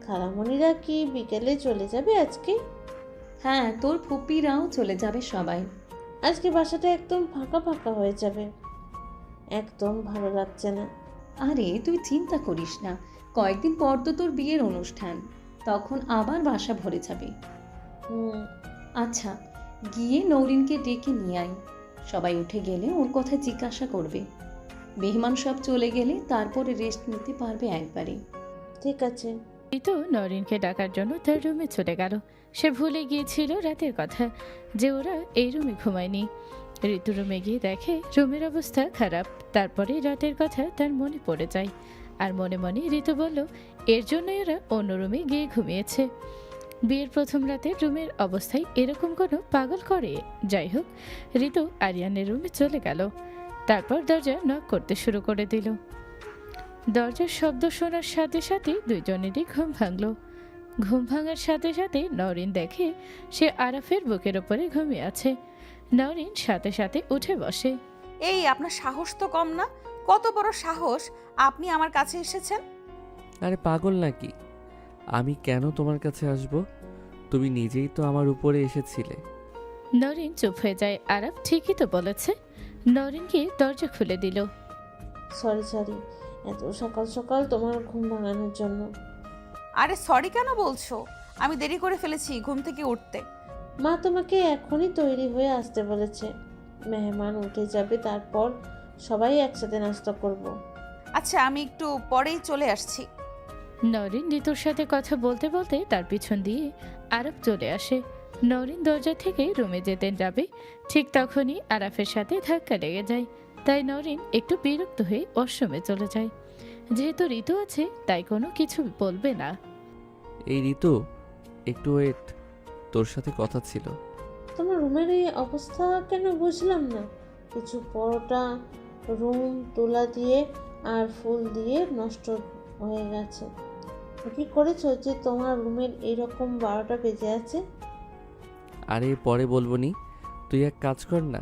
খালামণিরা কি বিকেলে চলে যাবে আজকে? হ্যাঁ, তোর ফুপিরাও চলে যাবে সবাই। আজকে বাসাটা একদম ফাঁকা ফাঁকা হয়ে যাবে, একদম ভালো লাগছে না। আরে তুই চিন্তা করিস না, কয়েকদিন পর তো তোর বিয়ের অনুষ্ঠান, তখন আবার বাসা ভরে যাবে। আচ্ছা, গিয়ে নৌরিনকে ডেকে নিয়ে আয়। সবাই উঠে গেলে ওর কথা জিজ্ঞাসা করবে। মেহমান সব চলে গেলে তারপরে রেস্ট নিতে পারবে একবারে। ঠিক আছে। ঋতু নরিনকে ডাকার জন্য তার রুমে চলে গেল। সে ভুলে গিয়েছিল রাতের কথা, যে ওরা এই রুমে ঘুমায়নি। ঋতু রুমে গিয়ে দেখে রুমের অবস্থা খারাপ। তারপরে রাতের কথা তার মনে পড়ে যায়, আর মনে মনে ঋতু বলল এর জন্যই ওরা অন্য রুমে গিয়ে ঘুমিয়েছে। বিয়ের প্রথম রাতে রুমের অবস্থায় এরকম কোনো পাগল করে। যাই হোক, ঋতু আরিয়ানের রুমে চলে গেল। তারপর দরজা নক করতে শুরু করে দিল। দরজার শব্দ শোনার সাথে সাথে দুইজনেরই ঘুম ভাঙল। ঘুম ভাঙার সাথে সাথে নরিন দেখে সে আরাফের বুকের ওপরে ঘুমিয়ে আছে। নরিন সাথে সাথে উঠে বসে। এই আপনার সাহস তো কম না, কত বড় সাহস আপনি আমার কাছে এসেছেন? আরে পাগল নাকি? আমি কেন তোমার কাছে আসব? তুমি নিজেই তো আমার উপরে এসেছিলে। নরিন চুপ হয়ে যায়। আরাফ ঠিকই তো বলেছে। নরিনকে দরজা খুলে দিল। সরি, এত সকাল সকাল তোমার ঘুম ভাঙানোর জন্য। আরে সরি কেন বলছো? আমি দেরি করে ফেলেছি ঘুম থেকে উঠতে। মা তোমাকে এখনই তৈরি হয়ে আসতে বলেছে। মেহমান উঠে যাবে, তারপর সবাই একসাথে নাস্তা করব। আচ্ছা, আমি একটু পরেই চলে আসছি। নরিন ঋতুর সাথে কথা বলতে বলতে তার পিছন দিয়ে আরাফ চলে আসে। নরিন দরজা থেকে রুমে যেতে যাবে, ঠিক তখনই আরাফের সাথে ধাক্কা লেগে যায়। তাই নরিন একটু বিরক্ত হয়ে ওয়াশরুমে চলে যায়। যেহেতু ঋতু আছে তাই কোনো কিছু বলবে না। এই ঋতু, একটু ওয়েট, তোর সাথে কথা ছিল। তোমার রুমের এই অবস্থা কেন বুঝলাম না। কিছু পরোটা রুম তুলা দিয়ে আর ফুল দিয়ে নষ্ট হয়ে গেছে। কি করেছো যে তোমার রুমের এইরকম 12টা বেজে আছে? আরে পরে বলবো নি, তুই এক কাজ কর না,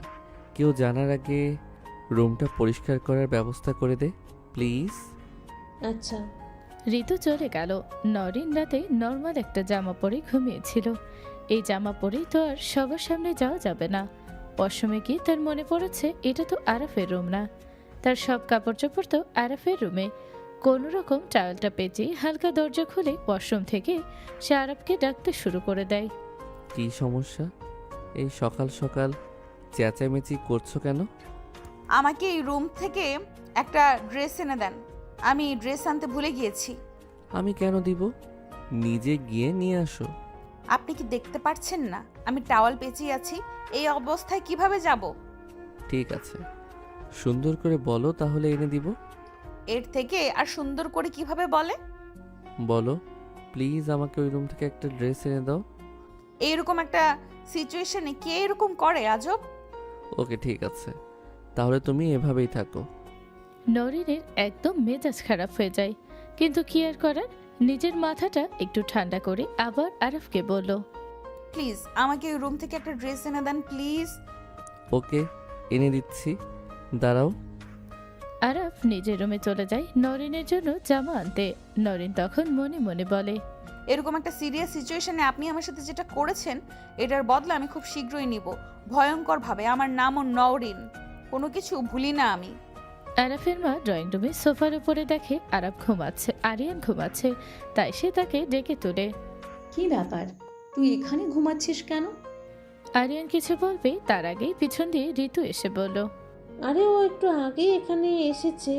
কেউ জানার আগে রুমটা পরিষ্কার করার ব্যবস্থা করে দে প্লিজ। আচ্ছা। ঋতু চলে গেল। নরিন রাতে নর্মাল একটা জামা পরে ঘুমিয়েছিল। এই জামা পরেই তো আর সবার সামনে যাওয়া যাবে না। ওয়াশরুমে গিয়ে তার মনে পড়েছে এটা তো আরাফের রুম না। তার সব কাপড় চোপড় তো আরাফের রুমে। কোনো রকম টাওয়েলটা পেঁচিয়ে হালকা দরজা খুলে ওয়াশরুম থেকে সে আরাফকে ডাকতে শুরু করে দেয়। কি সমস্যা? এই সকাল সকাল চেঁচামেচি করছো কেন? আমাকে এই রুম থেকে একটা ড্রেস এনে দেন, আমি ড্রেস আনতে ভুলে গিয়েছি। আমি কেন দিব? নিজে গিয়ে নিয়ে আসো। আপনি কি দেখতে পাচ্ছেন না আমি টাওয়াল পেঁচিয়ে আছি? এই অবস্থায় কিভাবে যাব? ঠিক আছে, সুন্দর করে বলো তাহলে এনে দিব। এর থেকে আর সুন্দর করে কিভাবে বলে? বলো প্লিজ, আমাকে ওই রুম থেকে একটা ড্রেস এনে দাও। এইরকম একটা সিচুয়েশনে কে এরকম করে আজব? ওকে ঠিক আছে, তাহলে তুমি এভাবেই থাকো। নরিনের একদম মেজাজ খারাপ হয়ে যায়, কিন্তু কি আর করার। নিজের মাথাটা একটু ঠান্ডা করে আবার আরাফকে বলল, প্লিজ আমাকে ওই রুম থেকে একটা ড্রেস এনে দেন প্লিজ। ওকে, এনে দিচ্ছি, দাঁড়াও। আরাফ নিজের রুমে চলে যায় নরিনের জন্য জামা আনতে। নরিন তখন মনে মনে বলে, এরকম একটা সিরিয়াস সিচুয়েশনে আপনি আমার সাথে যেটা করেছেন এটার বদলা আমি খুব শীঘ্রই নিব, ভয়ঙ্করভাবে। আমার নামও নওরিন, কোনো কিছু ভুলি না আমি। আরাফের মা ড্রয়িং রুমে সোফার উপরে দেখে আরাফ ঘুমাচ্ছে, আরিয়ান ঘুমাচ্ছে। তাই সে তাকে ডেকে তোলে। কি ব্যাপার, তুই এখানে ঘুমাচ্ছিস কেন? আরিয়ান কিছু বলবে তার আগেই পিছন দিয়ে ঋতু এসে বলল, আরে ও একটু আগেই এখানে এসেছে,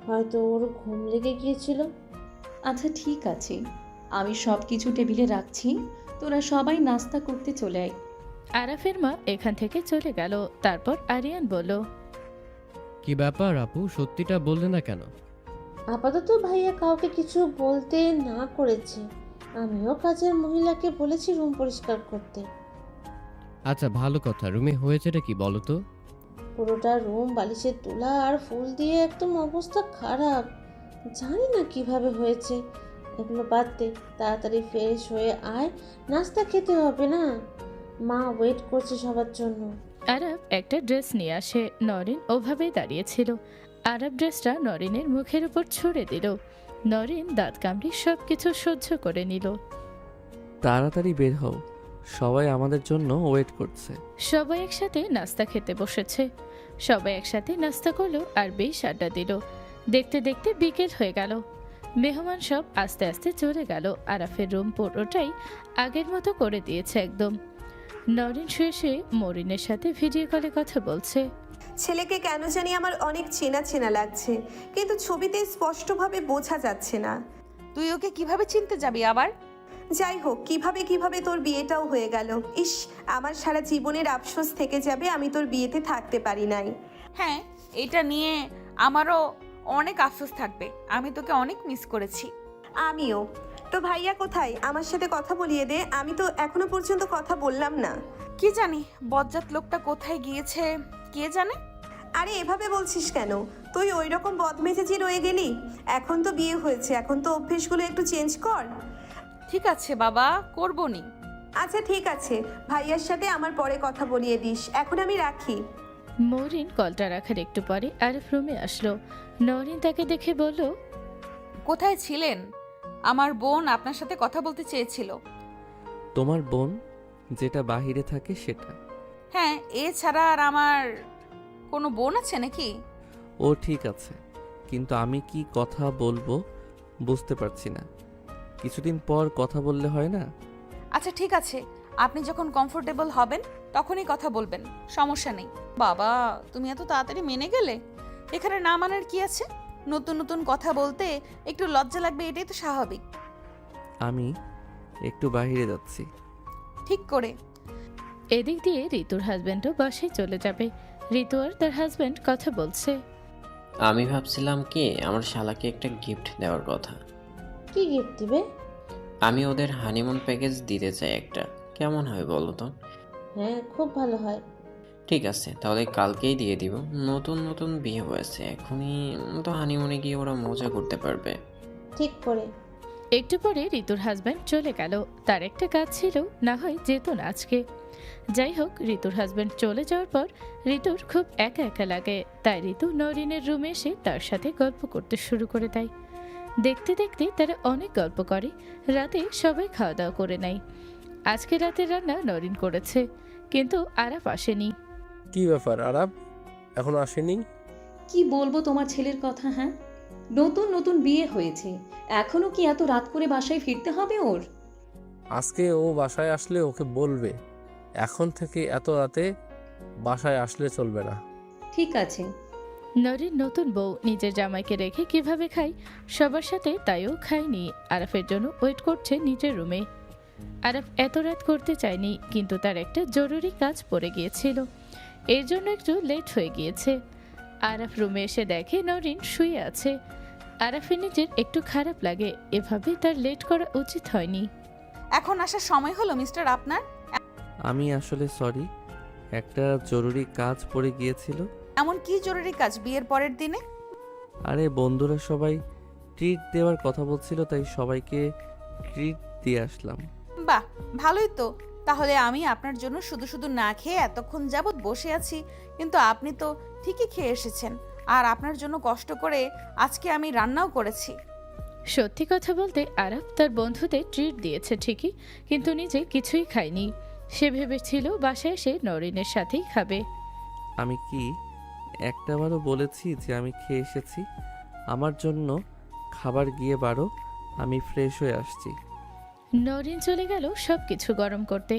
হয়তো ওর ঘুম লেগে গিয়েছিল। আচ্ছা ঠিক আছে, আমি সব কিছু টেবিলে রাখছি, তোরা সবাই নাস্তা করতে চলে আয়। আরাফের মা এখান থেকে চলে গেল। তারপর আরিয়ান বলল, কি ব্যাপার আপু, সত্যিটা বললে না কেন? আপাতত ভাইয়া কাউকে কিছু বলতে না করেছে। আমিও কাজের মহিলাকে বলেছি রুম পরিষ্কার করতে। আচ্ছা ভালো কথা, রুমে হয়েছেটা কি বলো তো? পুরোটা রুম বালিশের তুলা আর ফুল দিয়ে একদম অবস্থা খারাপ। জানি না কিভাবে হয়েছে। এগুলো বাদ দে, তাড়াতাড়ি ফ্রেশ হয়ে আয়, নাস্তা খেতে হবে না? মা ওয়েট করছে সবার জন্য। আরাফ একটা ড্রেস নিয়ে আসে। নরিন ওভাবেই দাঁড়িয়েছিল। আরাফ ড্রেসটা নরিনের মুখের উপর ছুঁড়ে দিল। নরিন দাঁত কামড়ে সব কিছু সহ্য করে নিল। তাড়াতাড়ি বের হও, সবাই আমাদের জন্য ওয়েট করছে। সবাই একসাথে নাস্তা খেতে বসেছে। সবাই একসাথে নাস্তা করলো আর বেশ আড্ডা দিল। দেখতে দেখতে বিকেল হয়ে গেল। মেহমান সব আস্তে আস্তে চলে গেল। আরাফের রুম পুরোটাই আগের মতো করে দিয়েছে একদম। নরিন শুয়ে শুয়ে মরিনের সাথে ভিডিও কলে কথা বলছে। ছেলেকে কেন জানি আমার অনেক চেনা চেনা লাগছে, কিন্তু ছবিতে স্পষ্টভাবে বোঝা যাচ্ছে না। তুই ওকে কিভাবে চিনতে যাবি আবার? যাই হোক, কিভাবে কিভাবে তোর বিয়েটাও হয়ে গেল। ইস, আমার সারা জীবনের আফসোস থেকে যাবে আমি তোর বিয়েতে থাকতে পারি নাই। হ্যাঁ, এটা নিয়ে আমারও অনেক আফসোস থাকবে। আমি তোকে অনেক মিস করেছি। আমিও। তো ভাইয়া কোথায়? আমার সাথে কথা বলিয়ে দে, আমি তো এখনো পর্যন্ত কথা বললাম না। কি জানি বজ্জাত লোকটা কোথায় গিয়েছে, কে জানে। আরে এভাবে বলছিস কেন? তুই ওই রকম বদমেজাজি রয়ে গেলি? এখন তো বিয়ে হয়েছে, এখন তো অভ্যেসগুলো একটু চেঞ্জ কর। ঠিক আছে বাবা, করবনি। আচ্ছা ঠিক আছে, ভাইয়ার সাথে আমার পরে কথা বলিয়ে দিস। এখন আমি রাখি। মরিন কলটা রাখার একটু পরে আরফ রুমে আসলো। নরিন তাকে দেখে বলল, কোথায় ছিলেন? আমার বোন আপনার সাথে কথা বলতে চেয়েছিল। তোমার বোন যেটা বাহিরে থাকে সেটা? হ্যাঁ, এছাড়া আর আমার কোনো বোন আছে নাকি? ও ঠিক আছে, কিন্তু আমি কি কথা বলবো বুঝতে পারছি না। কিছুদিন পর কথা বললে হয় না? আচ্ছা ঠিক আছে, আপনি যখন কমফোর্টেবল হবেন তখনই কথা বলবেন, সমস্যা নেই। বাবা, তুমি এত তাড়াতাড়ি মেনে গেলে? এখানে না মানার কি আছে? নতুন নতুন কথা বলতে একটু লজ্জা লাগবে, এটাই তো স্বাভাবিক। আমি একটু বাইরে যাচ্ছি। ঠিক করে। এদিক দিয়ে ঋতুর হাজব্যান্ডও বাসায় চলে যাবে। ঋতু আর তার হাজব্যান্ড কথা বলছে। আমি ভাবছিলাম কি আমার শালাকে একটা গিফট দেওয়ার কথা। কি গিফট দিবে? আমি ওদের হানিমুন প্যাকেজ দিতে চাই একটা, কেমন হয় বলো তো? হ্যাঁ, খুব ভালো হয়। ঠিক আছে, তাহলে কালকেই দিয়ে দিব। নতুন নতুন বিয়ে হয়েছে, এখনই তো হানিমুনে গিয়ে ওরা মজা করতে পারবে। ঠিক করে। একটু পরে ঋতুর হাজব্যান্ড চলে গেল। তার একটা কাজ ছিল, না হয় যেত না আজকে। যাই হোক, ঋতুর হাজব্যান্ড চলে যাওয়ার পর ঋতুর খুব একা একা লাগে। তাই ঋতু নরিনের রুমে এসে তার সাথে গল্প করতে শুরু করে দেয়। দেখতে দেখতে তারা অনেক গল্প করে। রাতে সবাই খাওয়া দাওয়া করে নেয়। আজকে রাতের রান্না নরিন করেছে, কিন্তু আরাফ আসেনি। কি ব্যাপার আরাব, এখন আসেনি? কি বলবো তোমার ছেলের কথা? হ্যাঁ, নতুন নতুন বিয়ে হয়েছে, এখনো কি এত রাত করে বাসায় ফিরতে হবে ওর? আজকে ও বাসায় আসলে ওকে বলবে এখন থেকে এত রাতে বাসায় আসলে চলবে না। ঠিক আছে। নরিন নতুন বউ নিজের জামাইকে রেখে কিভাবে খায় সবার সাথে, তাইও খায়নি। আরাফের জন্য ওয়েট করছে নিজের রুমে। আরাফ এত রাত করতে চায়নি, কিন্তু তার একটা জরুরি কাজ পড়ে গিয়েছিল, এর জন্য একটু লেট হয়ে গিয়েছে। আরাফ রুমে এসে দেখে নরিন শুয়ে আছে। আরাফের নিজের একটু খারাপ লাগে, এভাবে তার লেট করা উচিত হয়নি। এখন আসার সময় হলো মিস্টার আপনার? আমি আসলে সরি, একটা জরুরি কাজ পড়ে গিয়েছিল। এমন কি জরুরি কাজ বিয়ের পরের দিনে? আরে বন্ধুরা সবাই ট্রিট দেওয়ার কথা বলছিল, তাই সবাইকে ট্রিট দিয়ে আসলাম। বাহ, ভালোই তো। তাহলে আমি আপনার জন্য শুধু শুধু না খেয়ে এতক্ষণ যাবৎ বসে আছি, কিন্তু আপনি তো ঠিকই খেয়ে এসেছেন। আর আপনার জন্য কষ্ট করে আজকে আমি রান্নাও করেছি। সত্যি কথা বলতে আরাফ তার বন্ধুদের ট্রিট দিয়েছে ঠিকই, কিন্তু নিজে কিছুই খায়নি। সে ভেবেছিল বাসায় এসে নরিনের সাথেই খাবে। আমি কি একটাবারও বলেছি যে আমি খেয়ে এসেছি? আমার জন্য খাবার গিয়ে বারো, আমি ফ্রেশ হয়ে আসছি। নরিন চলে গেল সব কিছু গরম করতে।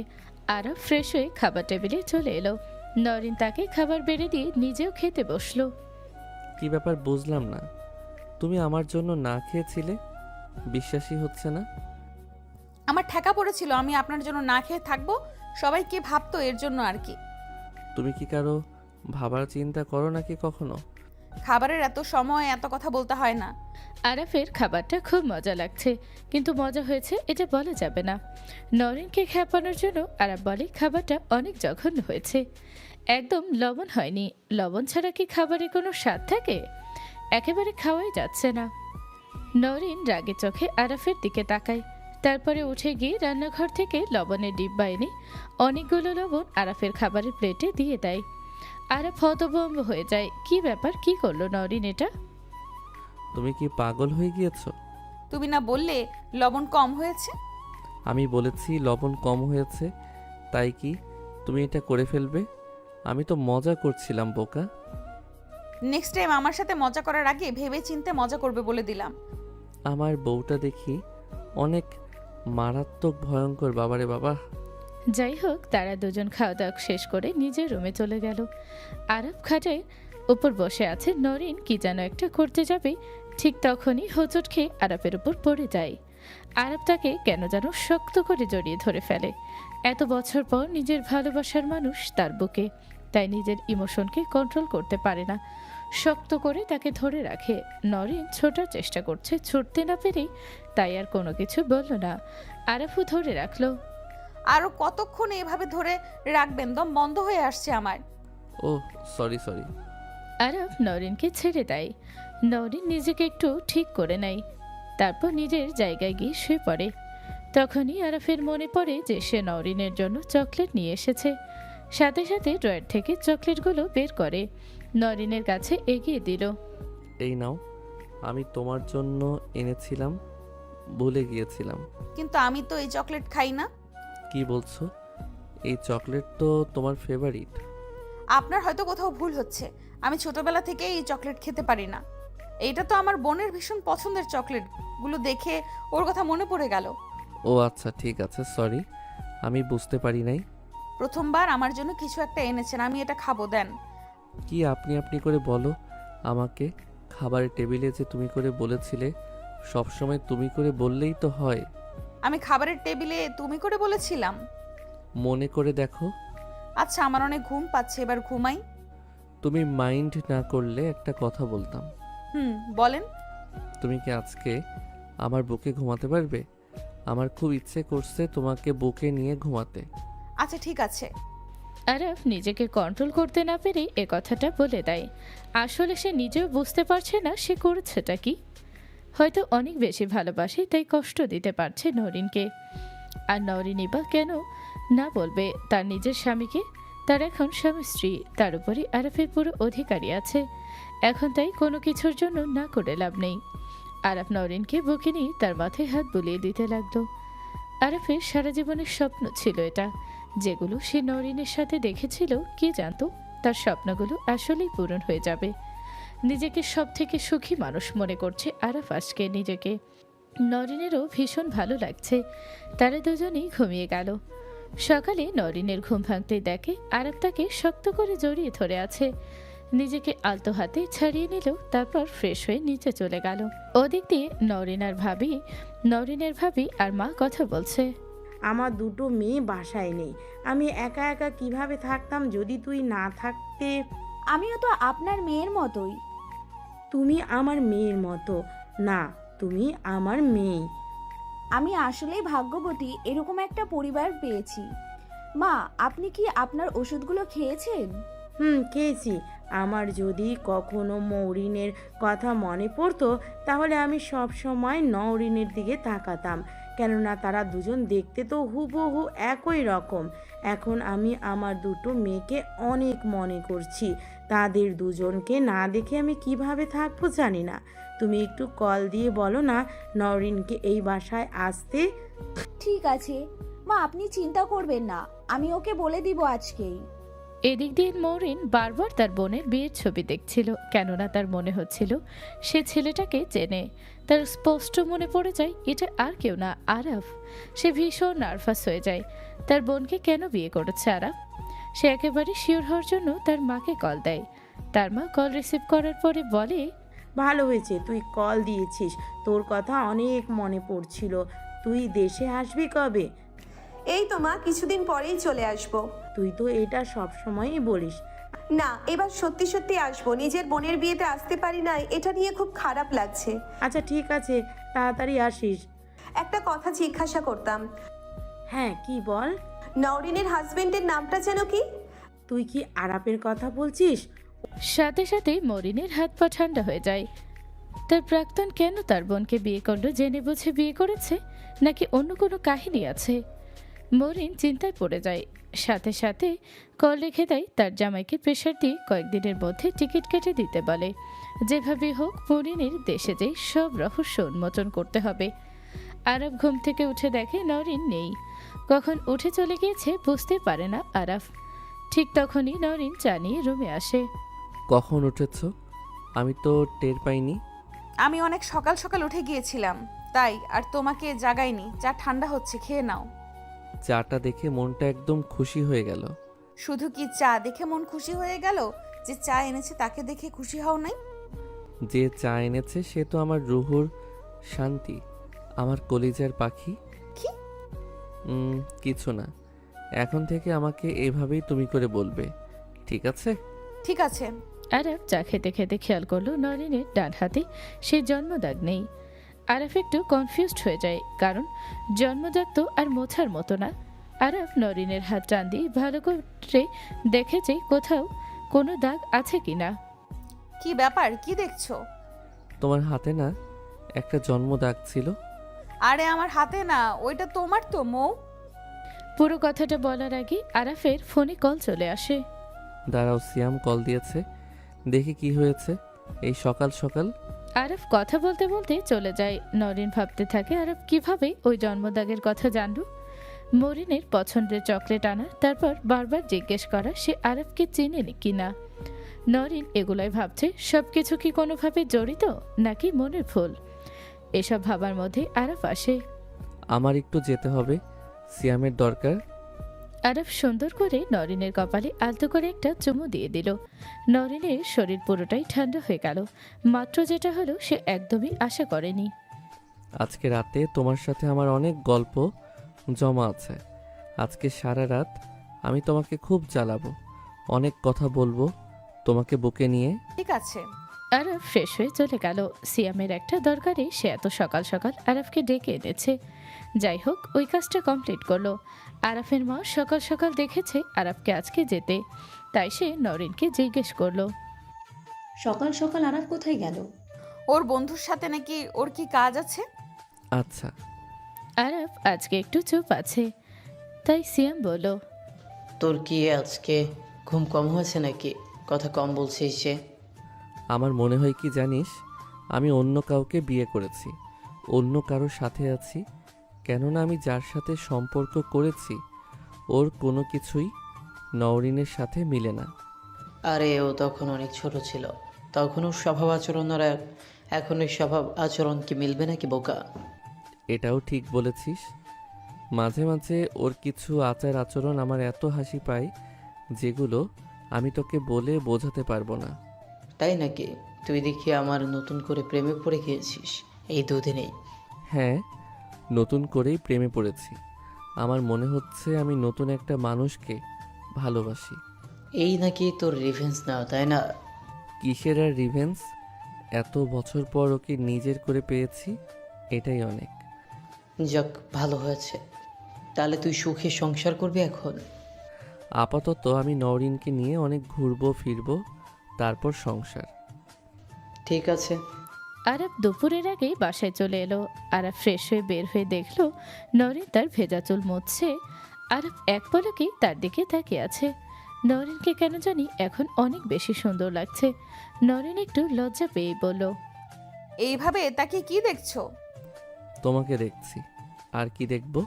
আরাফ ফ্রেশ হয়ে খাবার টেবিলে চলে এলো। নরিন তাকে খাবার বেড়ে দিয়ে নিজেও খেতে বসলো। কি ব্যাপার বুঝলাম না, তুমি আমার জন্য না খেয়েছিলে? বিশ্বাসই হচ্ছে না। আমার ঠেকা পড়েছিল আমি আপনার জন্য না খেয়ে থাকবো, সবাই কি ভাবতো এর জন্য আর কি। তুমি কি কারো ভাবার চিন্তা করো নাকি কখনো? খাবারের এত সময় এত কথা বলতে হয় না। আরাফের খাবারটা খুব মজা লাগছে, কিন্তু মজা হয়েছে এটা বলা যাবে না। নরিনকে খেপানোর জন্য আরাফ বলে খাবারটা অনেক জঘন্য হয়েছে, একদম লবণ হয়নি। লবণ ছাড়া কি খাবারে কোনো স্বাদ থাকে? একেবারে খাওয়াই যাচ্ছে না। নরিন রাগে চোখে আরাফের দিকে তাকায়, তারপরে উঠে গিয়ে রান্নাঘর থেকে লবণের ডিব্বা এনে অনেকগুলো লবণ আরাফের খাবারের প্লেটে দিয়ে দেয়। আরাফ হতভম্ব হয়ে যায়, কি ব্যাপার, কি করলো নরিন এটা? তুমি কি পাগল হয়ে গিয়েছো? তুমি না বললে লবণ কম হয়েছে? আমি বলেছি লবণ কম হয়েছে, তাই কি তুমি এটা করে ফেলবে? আমি তো মজা করছিলাম বোকা। নেক্সট টাইম আমার সাথে মজা করার আগে ভেবে চিন্তে মজা করবে বলে দিলাম। আমার বউটা দেখি অনেক মারাত্মক ভয়ঙ্কর, বাবারে বাবা। যাই হোক, তারা দুজন খাওয়া দাওয়া শেষ করে নিজের রুমে চলে গেল। আরব খাটের উপর বসে আছে, নরিন কি যেন একটা করতে যাবে, ঠিক তখনই হোঁচট খেয়ে আরবের উপর পড়ে যায়। আরব তাকে কেন যেন শক্ত করে জড়িয়ে ধরে ফেলে। এত বছর পর নিজের ভালোবাসার মানুষ তার বুকে, তাই নিজের ইমোশনকে কন্ট্রোল করতে পারে না, শক্ত করে তাকে ধরে রাখে। নরিন ছোটার চেষ্টা করছে, ছুটতে না পেরেই তাই আর কোনো কিছু বলল না। আরবও ধরে রাখলো। আরও কতক্ষণ এভাবে ধরে রাখবেন? দম বন্ধ হয়ে আসছে আমার। ও সরি। আরব নরিনকে ছেড়ে দেয়। নরিন নিজেকে একটু ঠিক করে নেয়, তারপর নিজের জায়গায় গিয়ে শুয়ে পড়ে। তখনই আরফের মনে পড়ে যে সে নরিনের জন্য চকলেট নিয়ে এসেছে। সাথে সাথে ড্রয়ার থেকে চকলেটগুলো বের করে নরিনের কাছে এগিয়ে দিল। এই নাও, আমি তোমার জন্য এনেছিলাম, ভুলে গিয়েছিলাম। কিন্তু আমি তো এই চকলেট খাই না। কি বলছো? এই চকলেট তো তোমার ফেভারিট। আপনার হয়তো কোথাও ভুল হচ্ছে। আমি ছোটবেলা থেকে এই চকলেট খেতে পারি না। এইটা তো আমার বোনের ভীষণ পছন্দের চকলেট, গুলো দেখে ওর কথা মনে পড়ে গেল। ও আচ্ছা, ঠিক আছে, সরি, আমি বুঝতে পারি নাই। প্রথমবার আমার জন্য কিছু একটা এনেছেন, আমি এটা খাবো, দেন। কি আপনি আপনি করে বলো আমাকে? খাবারের টেবিলে যে তুমি করে বলেছিলে, সবসময় তুমি করে বললেই তো হয়। আমি খাবারের টেবিলে তুমি করে বলেছিলাম? মনে করে দেখো। আচ্ছা, আমার অনেক ঘুম পাচ্ছে, এবার ঘুমাই। তুমি মাইন্ড না করলে একটা কথা বলতাম। বলেন। তুমি কি আজকে আমার বুকে ঘুমাতে পারবে? আমার খুব ইচ্ছে করছে তোমাকে বুকে নিয়ে ঘুমাতে। আচ্ছা ঠিক আছে। আরব নিজেকে কন্ট্রোল করতে না পেরে এ কথাটা বলে দেয়। আসলে সে নিজেও বুঝতে পারছে না সে করেছেটা কি। হয়তো অনেক বেশি ভালোবাসে, তাই কষ্ট দিতে পারছে নরিনকে। আর নরিনই বা কেন না বলবে তার নিজের স্বামীকে? তার এখন স্বামী স্ত্রী, তার উপরই আরফের পুরো অধিকারী আছে। এখন তাই কোনো কিছুর জন্য না করে লাভ নেই। আরফ নরিনকে বুকে নিয়ে তার মাথায় হাত বুলিয়ে দিতে লাগলো। আরফের সারা জীবনের স্বপ্ন ছিল এটা, যেগুলো সে নরিনের সাথে দেখেছিল। কে জানতো তার স্বপ্নগুলো আসলেই পূরণ হয়ে যাবে। নিজেকে সব থেকে সুখী মানুষ মনে করছে আরফ আজকে নিজেকে। নরিনেরও ভীষণ ভালো লাগছে। তারা দুজনেই ঘুমিয়ে গেল। সকালে নরিনের ঘুম ভাঙতে দেখে আরব তাকে শক্ত করে জড়িয়ে ধরে আছে। নিজেকে আলতো হাতে ছাড়িয়ে নিল, তারপর ফ্রেশ হয়ে নিচে চলে গেল। ওদিক দিয়ে নরিনের ভাবি আর মা কথা বলছে। আমার দুটো মেয়ে বাসায় নেই, আমি একা একা কিভাবে থাকতাম যদি তুই না থাকতে। আমিও তো আপনার মেয়ের মতোই। তুমি আমার মেয়ের মতো না, তুমি আমার মেয়ে। আমি আসলেই ভাগ্যবতী, এরকম একটা পরিবার পেয়েছি। মা, আপনি কি আপনার ওষুধগুলো খেয়েছেন? খেয়েছি। আমার যদি কখনো মৌরিনের কথা মনে পড়তো তাহলে আমি সব সময় নওরিনের দিকে তাকাতাম, কেননা তারা দুজন দেখতে তো হুবহু একই রকম। এখন আমি আমার দুটো মেয়েকে অনেক মনে করছি। তাদের দুজনকে না দেখে আমি কিভাবে থাকবো জানি না। তুমি একটু কল দিয়ে বলো না নওরিনকে এই বাসায় আসতে। ঠিক আছে মা, আপনি চিন্তা করবেন না, আমি ওকে বলে দিব আজকেই। এদিক দিয়ে মৌরিন বারবার তার বোনের বিয়ের ছবি দেখছিল, কেননা তার মনে হচ্ছিল সে ছেলেটাকে চেনে। তার স্পষ্ট মনে পড়ে যায় এটা আর কেউ না, আরব। সে ভীষণ নার্ভাস হয়ে যায়। তার বোনকে কেন বিয়ে করেছে আরব? সে একেবারে শিওর হওয়ার জন্য তার মাকে কল দেয়। তার মা কল রিসিভ করার পরে বলে, ভালো হয়েছে তুই কল দিয়েছিস, তোর কথা অনেক মনে পড়ছিল। তুই দেশে আসবি কবে? এই তো মা, কিছুদিন পরেই চলে আসবো। তুই তো এটা সব সময়ই বলিস। না, এবার সত্যি সত্যি আসবো। নিজের বোনের বিয়েতে আসতে পারি নাই, এটা নিয়ে খুব খারাপ লাগছে। আচ্ছা ঠিক আছে, তাড়াতাড়ি আসিস। একটা কথা জিজ্ঞাসা করতাম। হ্যাঁ, কি বল। নওরিনের হাজবেন্ডের নামটা যেন কি? তুই কি আরাপের কথা বলছিস? সাথে সাথে মরিনের হাত পা ঠান্ডা হয়ে যায়। তার প্রাক্তন কেন তার বোনকে বিয়ে করলো? জেনে বুঝে বিয়ে করেছে, নাকি অন্য কোনো কাহিনী আছে? মরিন চিন্তায় পড়ে যায়। সাথে সাথে কল রেখে দেয়। তার জামাইকে প্রেশার দিয়ে কয়েকদিনের মধ্যে টিকিট কেটে দিতে বলে। যেভাবে হোক মরিনের দেশে যেয়ে সব রহস্য উন্মোচন করতে হবে। আরব ঘুম থেকে উঠে দেখে নরিন নেই। কখন উঠে চলে গিয়েছে বুঝতে পারে না আরব। ঠিক তখনই নরিন চা নিয়ে রুমে আসে। কখন উঠেছ? আমি তো টের পাইনি। আমি অনেক সকাল সকাল উঠে গিয়েছিলাম তাই, আর তোমাকে জাগাইনি। চা ঠান্ডা হচ্ছে, খেয়ে নাও। চাটা দেখে মনটা একদম খুশি হয়ে গেল। শুধু কি চা দেখে মন খুশি হয়ে গেল? যে চা এনেছে তাকে দেখে খুশি হও নাই? যে চা এনেছে সে তো আমার রুহুর শান্তি, আমার কলিজার পাখি। কি? কিছু না, এখন থেকে আমাকে এভাবেই তুমি করে বলবে, ঠিক আছে? ঠিক আছে। আরাফ চা খেতে খেতে খেয়াল করলো নরিনের ডান হাতে সে জন্মদাগ নেই। আরাফ একটু কনফিউজড হয়ে যায়, কারণ জন্মদাগ তো আর মোছার মতো না। আরাফ নরিনের হাত টান দিয়ে ভালো করে দেখেছে কোথাও কোনো দাগ আছে কিনা। কি ব্যাপার, কি দেখছো? তোমার হাতে না একটা জন্ম দাগ ছিল? আরে আমার হাতে না, ওইটা তোমার তো মৌ। পুরো কথাটা বলার আগে আরাফের ফোনে কল চলে আসে। দাঁড়াও, সিয়াম কল দিয়েছে, দেখি কি হয়েছে এই সকাল সকাল। আরাফ কথা বলতে বলতে চলে যায়। নরিন ভাবতে থাকে আরাফ কিভাবে ওই জন্মদাগের কথা জানলো। মরিনের পছন্দের চকলেট আনা, তারপর বারবার জিজ্ঞেস করা সে আরাফকে চেনে কিনা। নরিন এগুলাই ভাবছে সবকিছু কি কোনোভাবে জড়িত নাকি মনের ভুল। এসব ভাবার মধ্যে আরাফ আসে। আমার একটু যেতে হবে, সিয়ামের দরকার। আরাফ সুন্দর করে নরিনের কপালে আলতো করে একটা চুমু দিয়ে দিল। নরিনের শরীর পুরোটাই ঠান্ডা হয়ে গেল। মাত্র যেটা হলো সে একদমই আশা করেনি। আজকে রাতে তোমার সাথে আমার অনেক গল্প জমা আছে। আজকে সারা রাত আমি তোমাকে খুব জ্বালাবো, অনেক কথা বলবো তোমাকে বুকে নিয়ে। ঠিক আছে। আরাফ ফ্রেশ হয়ে চলে গেল। সিয়ামের একটা দরকারে সে এত সকাল সকাল আরাফকে ডেকে এনেছে। যাই হোক, ওই কাজটা কমপ্লিট করলো। আরাফের মা সকাল সকাল দেখেছে আরাফকে আজকে যেতে, তাই সে নরিনকে জিজ্ঞেস করলো, সকাল সকাল আরাফ কোথায় গেল? ওর বন্ধুর সাথে নাকি। ওর কি কাজ আছে? আচ্ছা। আরাফ আজকে একটু চুপ আছে, তাই সিয়াম বলল, তোর কি আজকে ঘুম কম হয়েছে নাকি? কথা কম বলছিস যে? আমার মনে হয় কি জানিস, আমি অন্য কাউকে বিয়ে করেছি, অন্য কারোর সাথে আছি। কেননা আমি যার সাথে সম্পর্ক করেছি ওর কোনো কিছুই নওরিনের সাথে মিলে না। আরে ও তখন অনেক ছোট ছিল, তখন ওর স্বভাব আচরণ আর এখন ওই স্বভাব আচরণ কি মিলবে নাকি বোকা? এটাও ঠিক বলেছিস। মাঝে মাঝে ওর কিছু আচার আচরণ আমার এত হাসি পায় যেগুলো আমি তোকে বলে বোঝাতে পারবো না। তাই নাকি? তুই দেখি আমার নতুন করে প্রেমে পড়ে গিয়েছিস এই দুদিনেই। হ্যাঁ, নতুন করেই প্রেমে পড়েছি। আমার মনে হচ্ছে আমি নতুন একটা মানুষকে ভালোবাসি। এই নাকি তোর রিভেঞ্জ নাও, তাই না? কিসের আর রিভেন্স? এত বছর পর ওকে নিজের করে পেয়েছি, এটাই অনেক। যাক, ভালো হয়েছে। তাহলে তুই সুখে সংসার করবি এখন? আপাতত আমি নওরিনকে নিয়ে অনেক ঘুরবো ফিরবো, তারপর সংসার। ঠিক আছে। আরাফ দুপুরের আগে বাসায় চলে এলো। আরাফ ফ্রেশ হয়ে বের হয়ে দেখলো নরিন তার ভেজা চুল মুছছে। আরাফ এক পলকেই তার দিকে তাকিয়ে আছে। নরিনকে কেন জানি এখন অনেক বেশি সুন্দর লাগছে। নরিন একটু লজ্জা পেয়ে বলল, এইভাবে তাকে কি দেখছো? তোমাকে দেখছি, আর কি দেখবো?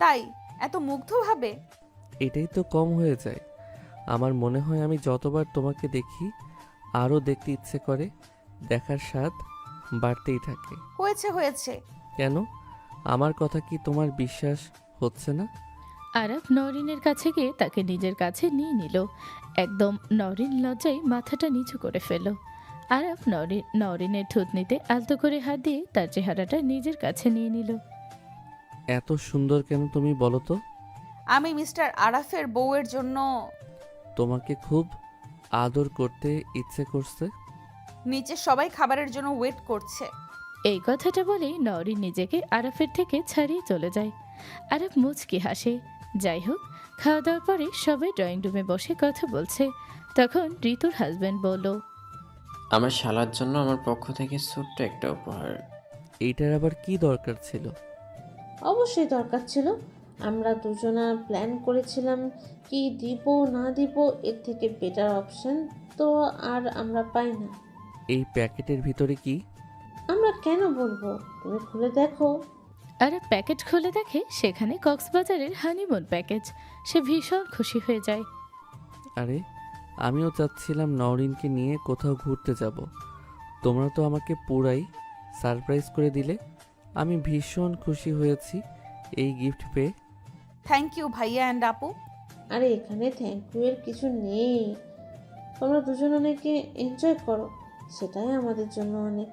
তাই এত মুগ্ধভাবে? এটাই তো কম হয়ে যায়। আমার মনে হয় আমি যতবার তোমাকে দেখি আরও দেখতে ইচ্ছে করে, দেখার স্বাদ বাড়তেই থাকে। হয়েছে হয়েছে। কেন, আমার কথা কি তোমার বিশ্বাস হচ্ছে না? আরাফ নরিনের কাছে গিয়ে তাকে নিজের কাছে নিয়ে নিল। একদম নরিন লজ্জায় মাথাটা নিচু করে ফেলল। আরাফ নরিনের থুতনিতে আলতো করে হাত দিয়ে তার চেহারাটা নিজের কাছে নিয়ে নিল। এত সুন্দর কেন তুমি বলো তো? আমি মিস্টার আরাফের বউয়ের জন্য তোমাকে খুব আদর করতে ইচ্ছে করছে। নিচে সবাই খাবারের জন্য ওয়েট করছে। এই কথাটা বলেই নরিন নিজেকে আরাফের থেকে ছাড়িয়ে চলে যায়। আরাফ মুচকি হাসে। যাই হোক, খাওয়া দাওয়ার পরে সবাই ড্রয়িং রুমে বসে কথা বলছে। তখন ঋতুর হাজব্যান্ড বলল, আমার শালার জন্য আমার পক্ষ থেকে ছোট্ট একটা উপহার। এইটার আবার কি দরকার ছিল? অবশ্যই দরকার ছিল। আমরা দুজনা প্ল্যান করেছিলাম কি দিব না দিব, এর থেকে বেটার অপশন তো আর আমরা পাই না। এই প্যাকেটের ভিতরে কি? আমরা কেন বলবো, তুমি খুলে দেখো। আরাফ প্যাকেট খুলে দেখে সেখানে কক্সবাজারের হানিমুন প্যাকেজ। সে ভীষণ খুশি হয়ে যায়। আরে, আমিও চাচ্ছিলাম নওরিনকে নিয়ে কোথাও ঘুরতে যাব। তোমরা তো আমাকে পুরাই সারপ্রাইজ করে দিলে। আমি ভীষণ খুশি হয়েছি এই গিফট পেয়ে। থ্যাংক ইউ ভাইয়া অ্যান্ড আপু। আরে এখানে থ্যাংক ইউ এর কিছু নেই, তোমরা দুজন অনেকে এনজয় করো, সেটাই আমাদের জন্য অনেক।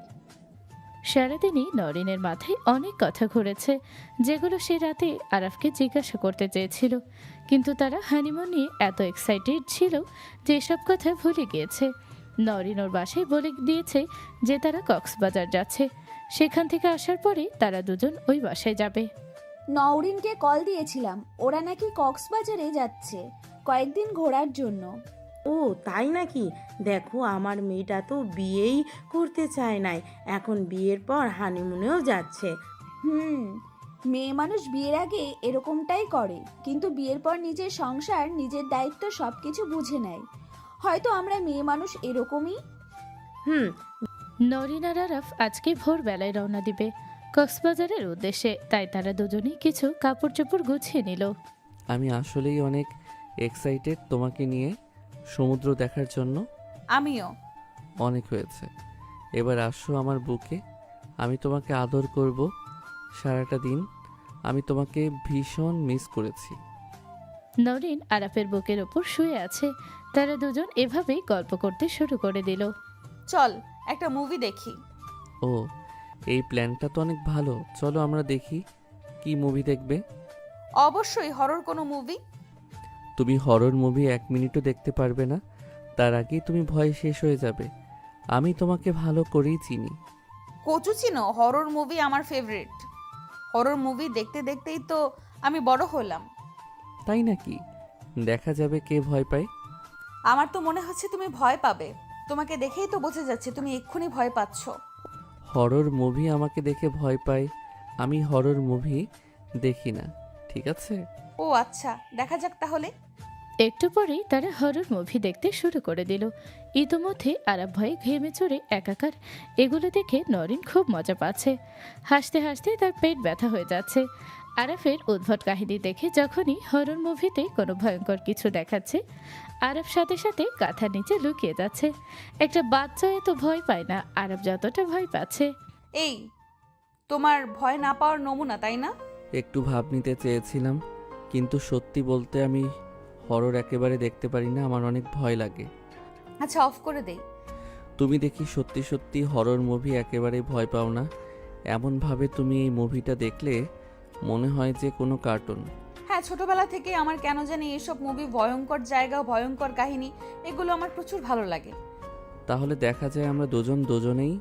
সারাদিনই নরিনের মাথায় অনেক কথা ঘুরেছে, যেগুলো সে রাতে আরাফকে জিজ্ঞাসা করতে চেয়েছিল, কিন্তু তারা হানিমুন নিয়ে এত এক্সাইটেড ছিল যে এসব কথা ভুলে গিয়েছে। নরিন ওর বাসায় বলে দিয়েছে যে তারা কক্সবাজার যাচ্ছে, সেখান থেকে আসার পরে তারা দুজন ওই বাসায় যাবে। নওরিনকে কল দিয়েছিলাম, ওরা নাকি কক্সবাজারে যাচ্ছে কয়েকদিন ঘোরার জন্য। ও তাই নাকি? দেখো আমার মেয়েটা তো বিয়েই করতে চায় নাই, এখন বিয়ের পর হানিমুনেও যাচ্ছে। মেয়ে মানুষ বিয়ের আগে এরকমটাই করে, কিন্তু বিয়ের পর নিজের সংসার নিজের দায়িত্ব সবকিছু বুঝে নেয়। হয়তো আমরা মেয়ে মানুষ এরকমই। নরিন আর আরাফ আজকে ভোরবেলায় রওনা দিবে কক্সবাজারের উদ্দেশ্যে, তাই তারা দুজনেই কিছু কাপড় চোপড় গুছিয়ে নিল। আমি আসলেই অনেক এক্সাইটেড তোমাকে নিয়ে সমুদ্র দেখার জন্য। আমিও। অনেক হয়েছে, এবার আসো আমার বুকে, আমি তোমাকে আদর করব সারাটা দিন। আমি তোমাকে ভীষণ মিস করেছি। নরিন আরাফের বুকের ওপর শুয়ে আছে, তারা দুজন এভাবেই গল্প করতে শুরু করে দিল। চল একটা মুভি দেখি। ও, এই প্ল্যানটা তো অনেক ভালো, চলো আমরা দেখি। কি মুভি দেখবে? অবশ্যই হরর কোনো মুভি। তুমি হরর মুভি 1 মিনিটও দেখতে পারবে না, তার আগেই তুমি ভয় শেষ হয়ে যাবে। আমি তোমাকে ভালো করেই চিনি। কচু চিনো, হরর মুভি আমার ফেভারিট। হরর মুভি দেখতে দেখতেই তো আমি বড় হলাম। তাই নাকি? দেখা যাবে কে ভয় পায়। আমার তো মনে হচ্ছে তুমি ভয় পাবে, তোমাকে দেখেই তো বোঝা যাচ্ছে তুমি এক্ষুনি ভয় পাচ্ছ। হরর মুভি আমাকে দেখে ভয় পায়? আমি হরর মুভি দেখি না, ঠিক আছে? ও আচ্ছা, দেখা যাক তাহলে। একটু পরেই তারা হরর মুভি দেখতে শুরু করে দিল। ইতোমধ্যে আরাফ ভয়ে ঘেমে চড়ে একাকার, এগুলো দেখে নরিন খুব মজা পাচ্ছে। হাসতে হাসতে তার পেট ব্যথা হয়ে যাচ্ছে। আরাফের উদ্ভট কাহিনী দেখে যখনই হরর মুভিতে কোনো ভয়ঙ্কর কিছু দেখাচ্ছে, আরাফ সাথে সাথে কাঁথার নিচে লুকিয়ে যাচ্ছে। একটা বাচ্চা এত ভয় পায় না, আরাফ যতটা ভয় পাচ্ছে। এই তোমার ভয় না পাওয়ার নমুনা, তাই না? একটু ভাব নিতে চেয়েছিলাম, কিন্তু সত্যি বলতে আমি হরর একেবারে দেখতে পারি না, আমার অনেক ভয় লাগে। আচ্ছা, অফ করে দেই। তুমি দেখি সত্যি সত্যি হরর মুভি একেবারে ভয় পাও না। এমনভাবে তুমি এই মুভিটা দেখলে মনে হয় যে কোনো কার্টুন। হ্যাঁ, ছোটবেলা থেকে আমার কেন জানি এসব মুভি, ভয়ঙ্কর জায়গা, ভয়ঙ্কর কাহিনী, এগুলো আমার প্রচুর ভালো লাগে। তাহলে দেখা যায় আমরা দুজনেই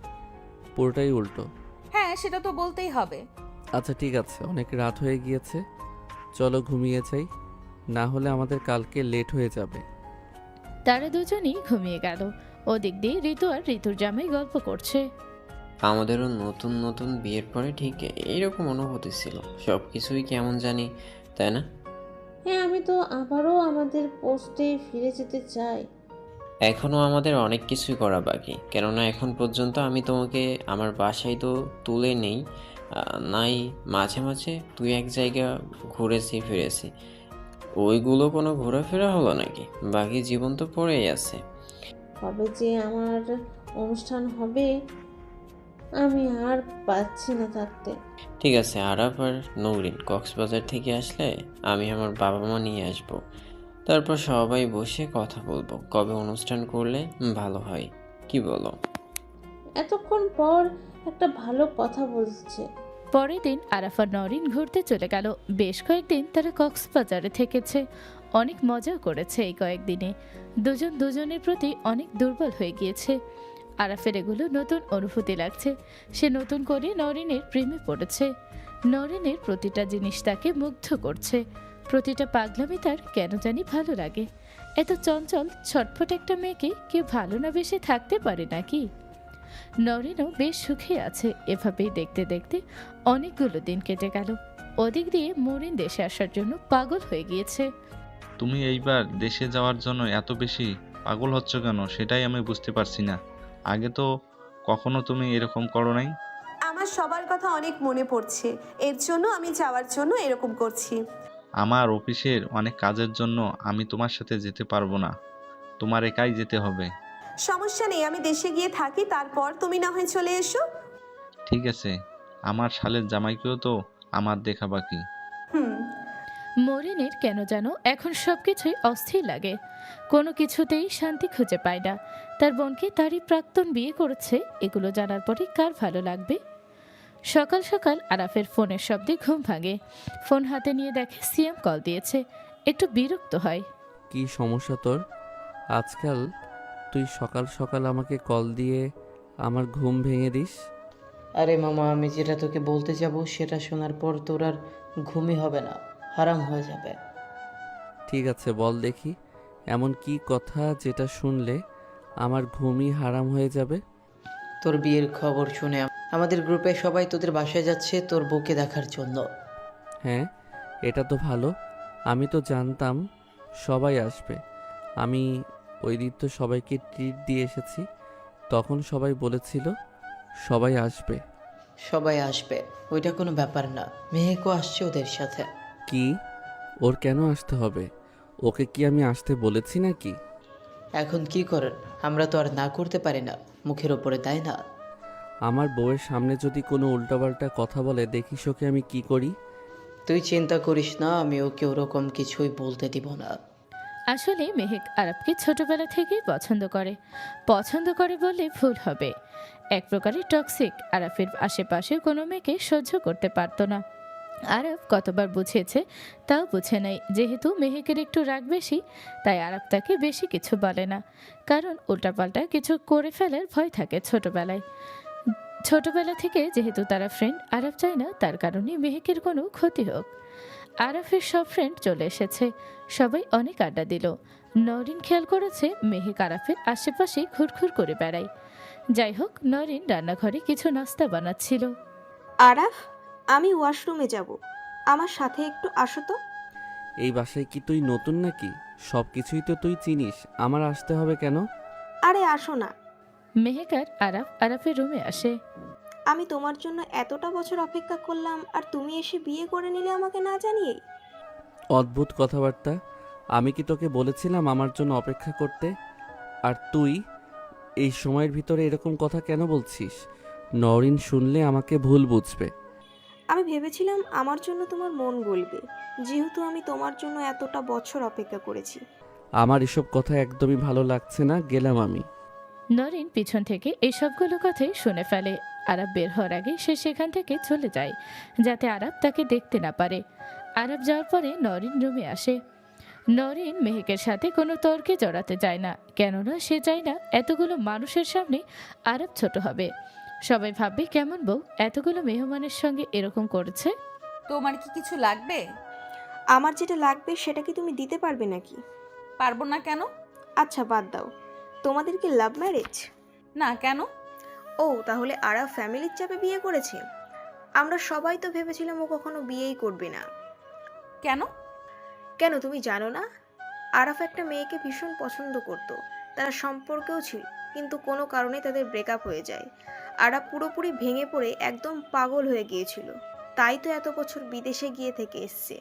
পুরোটাই উল্টো। হ্যাঁ, সেটা তো বলতেই হবে। আচ্ছা ঠিক আছে, অনেক রাত হয়ে গিয়েছে, চলো ঘুমিয়ে যাই, না হলে আমাদের কালকে লেট হয়ে যাবে। তারা দুজনেই ঘুমিয়ে গেল। ওদিক দিয়ে ঋতু আর ঋতুর জামাই গল্প করছে। আমাদেরও নতুন নতুন বিয়ের পরে ঠিক এইরকম অনুভূতি ছিল, সব কিছুই কেমন জানি, তাই না? হ্যাঁ, আমি তো আবারও আমাদের পোস্টে ফিরে যেতে চাই। এখনও আমাদের অনেক কিছুই করা বাকি, কেননা এখন পর্যন্ত আমি তোমাকে আমার বাসায় তো তুলে নেই নাই, মাঝে মাঝে তুই এক জায়গা ঘুরেছি ফিরেছি, ওইগুলো কোনো ঘোরাফেরা হলো নাকি? বাকি জীবন তো পড়েই আছে। কবে যে আমার অনুষ্ঠান হবে, আমি আর পাচ্ছি না থাকতে। ঠিক আছে, আরাফ আর নৌরিন কক্সবাজার থেকে আসলে আমি আমার বাবা মা নিয়ে আসব, তারপর সবাই বসে কথা বলবো কবে অনুষ্ঠান করলে ভালো হয়, কি বলো? এতক্ষণ পর একটা ভালো কথা বলছে। পরের দিন আরাফ আর নরিন ঘুরতে চলে গেল। বেশ কয়েকদিন তারা কক্সবাজারে থেকেছে, অনেক মজাও করেছে। এই কয়েকদিনে দুজন দুজনের প্রতি অনেক দুর্বল হয়ে গিয়েছে। আরাফের এগুলো নতুন অনুভূতি লাগছে, সে নতুন করে নরিনের প্রেমে পড়েছে। নরিনের প্রতিটা জিনিস তাকে মুগ্ধ করছে, প্রতিটা পাগলামি তার কেন জানি ভালো লাগে। এত চঞ্চল ছটফট একটা মেয়েকে কেউ ভালো না বেশে থাকতে পারে নাকি? নরিনও বেশ সুখে আছে। এভাবেই দেখতে দেখতে অনেকগুলো দিন কেটে গেল। ওদিক দিয়ে মরিন দেশে আসার জন্য পাগল হয়ে গিয়েছে। তুমি এইবার দেশে যাওয়ার জন্য এত বেশি পাগল হচ্ছ কেন, সেটাই আমি বুঝতে পারছি না। আগে তো কখনো তুমি এরকম করো নাই। আমার সবার কথা অনেক মনে পড়ছে, এর জন্য আমি যাওয়ার জন্য এরকম করছি। আমার অফিসের অনেক কাজের জন্য আমি তোমার সাথে যেতে পারবো না, তোমার একাই যেতে হবে। সমস্যা নেই, আমি দেশে গিয়ে থাকি, তারপর তুমি না হয় চলে এসো। ঠিক আছে, আমার শালের জামাইকেও তো আমার দেখা বাকি। মরিনের কেন যেন এখন সবকিছুই অস্থির লাগে, কোনো কিছুতেই শান্তি খুঁজে পায় না। তার বোনকে তারই প্রাক্তন বিয়ে করেছে, এগুলো জানার পরে কার ভালো লাগবে। সকাল সকাল আরাফের ফোনের শব্দে ঘুম ভাঙে। ফোন হাতে নিয়ে দেখে সিয়াম কল দিয়েছে। একটু বিরক্ত হয়। কি সমস্যা তোর? আজকাল তুই সকাল সকাল আমাকে কল দিয়ে আমার ঘুম ভেঙে দিস। আরে মামা, আমি যেটা তোকে বলতে যাব সেটা শোনার পর তোর আর ঘুমই হবে না, হারাম হয়ে যাবে। ঠিক আছে, বল দেখি এমন কি কথা যেটা শুনলে আমার ঘুমই হারাম হয়ে যাবে। তোর বিয়ের খবর শুনে আমাদের গ্রুপে সবাই তোদের বাসায় যাচ্ছে তোর বউকে দেখার জন্য। হ্যাঁ, এটা তো ভালো। আমি তো জানতাম সবাই আসবে। আমি ওই দিন তো সবাইকে ট্রিট দিয়ে এসেছি, তখন সবাই বলেছিল সবাই আসবে। সবাই আসবে ওইটা কোনো ব্যাপার না, মেহেকও আসছে ওদের সাথে। কি? ওর কেন আসতে হবে? ওকে কি আমি আসতে বলেছি নাকি? এখন কি করেন, আমরা তো আর না করতে পারি না, মুখের ওপরে, তাই না? আমার বউয়ের সামনে যদি কোনো উল্টাপাল্টা কথা বলে দেখিস ওকে আমি কি করি। তুই চিন্তা করিস না, আমি ওকে ওরকম কিছুই বলতে দিব না। আসলে মেহেক আরবকে ছোটবেলা থেকেই পছন্দ করে বললে ভুল হবে। এক প্রকারের টক্সিক। আরাফের আশেপাশে কোনো মেয়েকে সহ্য করতে পারত না। আরব কতবার বুঝিয়েছে, তাও বুঝে নাই। যেহেতু মেহেকের একটু রাগ বেশি, তাই আরব তাকে বেশি কিছু বলে না, কারণ উল্টাপাল্টা কিছু করে ফেলার ভয় থাকে ছোটবেলা থেকে। যেহেতু তারা ফ্রেন্ড, আরব চায় না তার কারণে মেহেকের কোনো ক্ষতি হোক। আরাফের সব ফ্রেন্ড চলে এসেছে, সবাই অনেক আড্ডা দিল। নরিন খেয়াল করেছে মেহেক আরাফের আশেপাশে ঘুরঘুর করে বেড়ায়। যাই হোক, নরিন রান্নাঘরে কিছু নাস্তা বানাচ্ছিল। আরাফ, আমি ওয়াশরুমে যাব, আমার সাথে একটু আসো তো। এই বাসায় কি তুই নতুন নাকি? সব কিছুই তো তুই চিনিস, আমার আসতে হবে কেন? আরে আসো না। মেহেক আর আরাফের রুমে আসে। আমি তোমার জন্য এতটা বছর অপেক্ষা করলাম, আর তুমি এসে বিয়ে করে নিলে আমাকে না জানিয়ে। অদ্ভুত কথাবার্তা। আমি কি তোকে বলেছিলাম আমার জন্য অপেক্ষা করতে? আর তুই এই সময়ের ভিতরে এরকম কথা কেন বলছিস? নরিন শুনলে আমাকে ভুল বুঝবে। আমি ভেবেছিলাম আমার জন্য তোমার মন গলবে, যেহেতু আমি তোমার জন্য এতটা বছর অপেক্ষা করেছি। আমার এসব কথা একদমই ভালো লাগছে না, গেলাম আমি। নরিন পিছন থেকে এই সবগুলো কথাই শুনে ফেলে। আরব বের হওয়ার আগে সে সেখান থেকে চলে যায়, যাতে আরব তাকে দেখতে না পারে। আরব যাওয়ার পরে নরিন রুমে আসে। নরিন মেহেকের সাথে কোনো তর্কে জড়াতে চায় না, কেননা সে চায় না এতগুলো মানুষের সামনে আরব ছোট হবে। সবাই ভাববে কেমন বউ এতগুলো মেহমানের সঙ্গে এরকম করেছে। তোমার কি কিছু লাগবে? আমার যেটা লাগবে সেটা কি তুমি দিতে পারবে নাকি? পারবো না কেন? আচ্ছা বাদ দাও, তোমাদের কি লাভ ম্যারেজ? না, কেন? ও, তাহলে আরাফ ফ্যামিলির চাপে বিয়ে করেছে? আমরা সবাই তো ভেবেছিলাম ও কখনো বিয়েই করবে না। কেন? কেন তুমি জানো না? আরাফ একটা মেয়েকে ভীষণ পছন্দ করত, তারা সম্পর্কেও ছিল, কিন্তু কোনো কারণে তাদের ব্রেকআপ হয়ে যায়। আরাফ পুরোপুরি ভেঙে পড়ে একদম পাগল হয়ে গিয়েছিল, তাই তো এত বছর বিদেশে গিয়ে থেকে এসছে।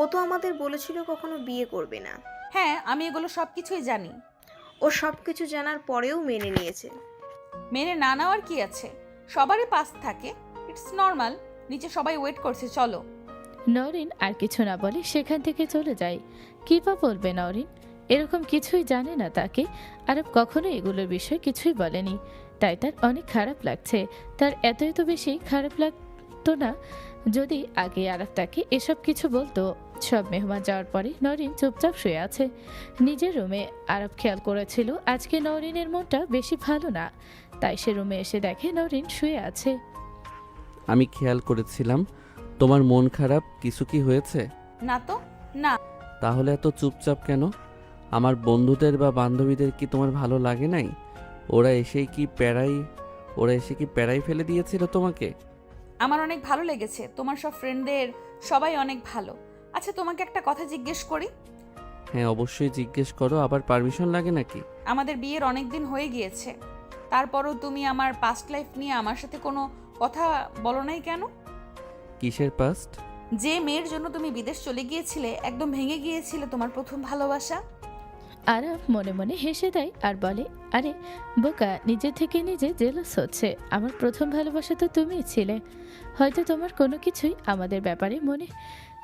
ও তো আমাদের বলেছিল কখনো বিয়ে করবে না। হ্যাঁ, আমি এগুলো সব কিছুই জানি। ও সব কিছু জানার পরেও মেনে নিয়েছে। মেনে না নেওয়ার কি আছে? সবারই পাস থাকে, ইটস নর্মাল। নিচে সবাই ওয়েট করছে, চলো। নরিন আর কিছু না বলে সেখান থেকে চলে যায়। কি বা বলবে নরিন, এরকম কিছুই জানে না তাকে। আরব কখনো এগুলোর বিষয়ে কিছুই বলেনি, তাই তার অনেক খারাপ লাগছে। তার এত বেশি খারাপ লাগতো না যদি আগে আরব তাকে এসব কিছু বলতো। সব মেহমান যাওয়ার পরে নরিন চুপচাপ শুয়ে আছে নিজের রুমে। আরব খেয়াল করেছিল আজকে নরিনের মনটা বেশি ভালো না, তাই সে রুমে এসে দেখে নরিন শুয়ে আছে। আমি খেয়াল করেছিলাম তোমার মন খারাপ, কিছু কি হয়েছে? না তো, না। তাহলে এত চুপচাপ কেন? আমার বন্ধুদের বা বান্ধবীদের কি তোমার ভালো লাগে নাই? ওরা এসে কি প্যারাই ফেলে দিয়েছিল তোমাকে? আমার অনেক ভালো লেগেছে, তোমার সব ফ্রেন্ডদের সবাই অনেক ভালো। আচ্ছা, তোমাকে একটা কথা জিজ্ঞেস করি? হ্যাঁ, অবশ্যই জিজ্ঞেস করো। আবার পারমিশন লাগে নাকি? আমাদের বিয়ের অনেক দিন হয়ে গিয়েছে, তারপরও তুমি আমার পাস্ট লাইফ নিয়ে আমার সাথে কোনো কথা বলো নাই কেন? কিসের পাস্ট? যে মেয়ের জন্য তুমি বিদেশ চলে গিয়েছিলে, একদম ভেঙে গিয়েছিলে তোমার প্রথম ভালোবাসা। আরাফ মনে মনে হেসে দেয় আর বলে, আরে বোকা, নিজে থেকে নিজে জেলাস হচ্ছে। আমার প্রথম ভালোবাসা তো তুমিই ছিলে। হয়তো তোমার কোনো কিছুই আমাদের ব্যাপারে মনে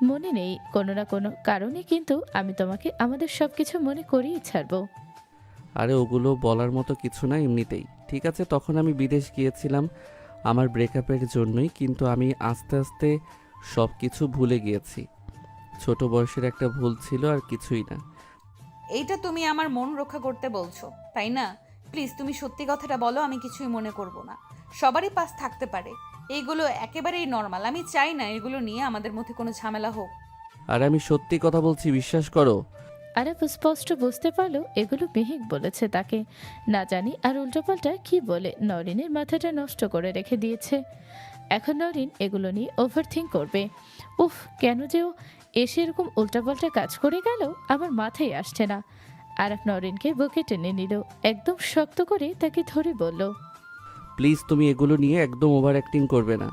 মনে নেই কোনো না কোনো কারণে, কিন্তু আমি তোমাকে আমাদের সব কিছু মনে করিয়ে ছাড়বো। আরে ওগুলো বলার মতো কিছু না এমনিতেই। ঠিক আছে, তখন আমি বিদেশ গিয়েছিলাম আমার ব্রেকআপের জন্যই, কিন্তু আমি আস্তে আস্তে সব কিছু ভুলে গিয়েছি। ছোট বয়সের একটা ভুল ছিল, আর কিছুই না। এইটা তুমি আমার মন রক্ষা করতে বলছো, তাই না? প্লিজ তুমি সত্যি কথাটা বলো, আমি কিছুই মনে করব না। সবারই পাস থাকতে পারে, এইগুলো একেবারেই নর্মাল। আমি চাই না এগুলো নিয়ে আমাদের মধ্যে কোনো ঝামেলা হোক। আর আমি সত্যি কথা বলছি, বিশ্বাস করো। আরাফ স্পষ্ট বুঝতে পারলো এগুলো মেহেক বলেছে তাকে। না জানি আর উল্টোপাল্টা কি বলে নরিনের মাথাটা নষ্ট করে রেখে দিয়েছে। এখন নরিন এগুলো নিয়ে ওভারথিঙ্ক করবে। উফ, কেন যে ও এসে এরকম উল্টাপাল্টা কাজ করে গেল আমার মাথায় আসছে না। আরাফ নরিনকে বুকে টেনে নিল, একদম শক্ত করে তাকে ধরে বলল, প্লিজ তুমি এগুলো নিয়ে একদম ওভার অ্যাক্টিং করবে না।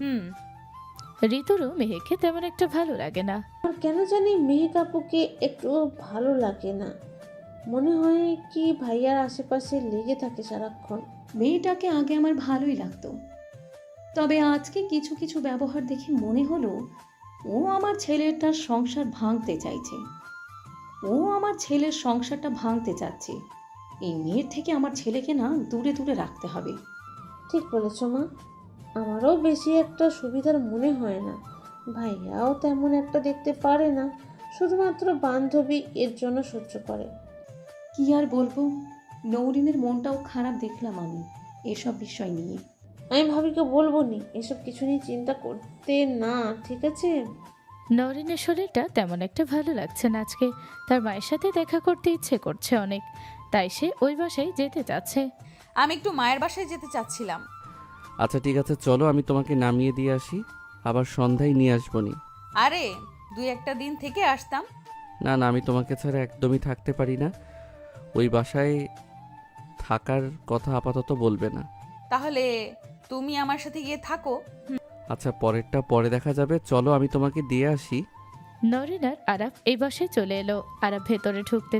হুম। ঋতুরও মেহেককে তেমন একটা ভালো লাগে না। আমার কেন জানি মেহেক আপুকে একটু ভালো লাগে না। মনে হয় কি ভাইয়ার আশেপাশে লেগে থাকে সারাক্ষণ। মেয়েটাকে আগে আমার ভালোই লাগতো, তবে আজকে কিছু কিছু ব্যবহার দেখে মনে হলো ও আমার ছেলেটার সংসার ভাঙতে চাইছে। ও আমার ছেলের সংসারটা ভাঙতে চাচ্ছে। এই মেয়ের থেকে আমার ছেলেকে না দূরে দূরে রাখতে হবে। ঠিক বলেছ মা, আমারও বেশি একটা সুবিধার মনে হয় না। ভাইয়াও তেমন একটা দেখতে পারে না, শুধুমাত্র বান্ধবী এর জন্য সহ্য করে। কি আর বলবো, নৌরিনের মনটাও খারাপ দেখলাম আমি এসব বিষয় নিয়ে। আমি ভাবিকে বলবো নি এসব কিছু নিয়ে চিন্তা করতে না, ঠিক আছে? নরিনের শরীরটা তেমন একটা ভালো লাগছে না আজকে। তার মায়ের সাথে দেখা করতে ইচ্ছে করছে অনেক, তাই সে ওই বাসায় যেতে চাচ্ছে। আমি একটু মায়ের বাসায় যেতে চাচ্ছিলাম। আচ্ছা ঠিক আছে, চলো আমি তোমাকে নামিয়ে দিয়ে আসি, আবার সন্ধ্যায় নিয়ে আসবো নি। আরে 2-1 দিন থেকে আসতাম। না না, আমি তোমাকে ছাড়া একদমই থাকতে পারি না। ওই বাসায় থাকার কথা আপাতত বলবে না। তাহলে তুমি আমার সাথে গিয়ে থাকো। আচ্ছা, পরেরটা পরে দেখা যাবে, চলো আমি তোমাকে দিয়ে আসি। নরিন আর আরাফ এই বাসায় চলে এলো। আরাফ ভেতরে ঢুকতে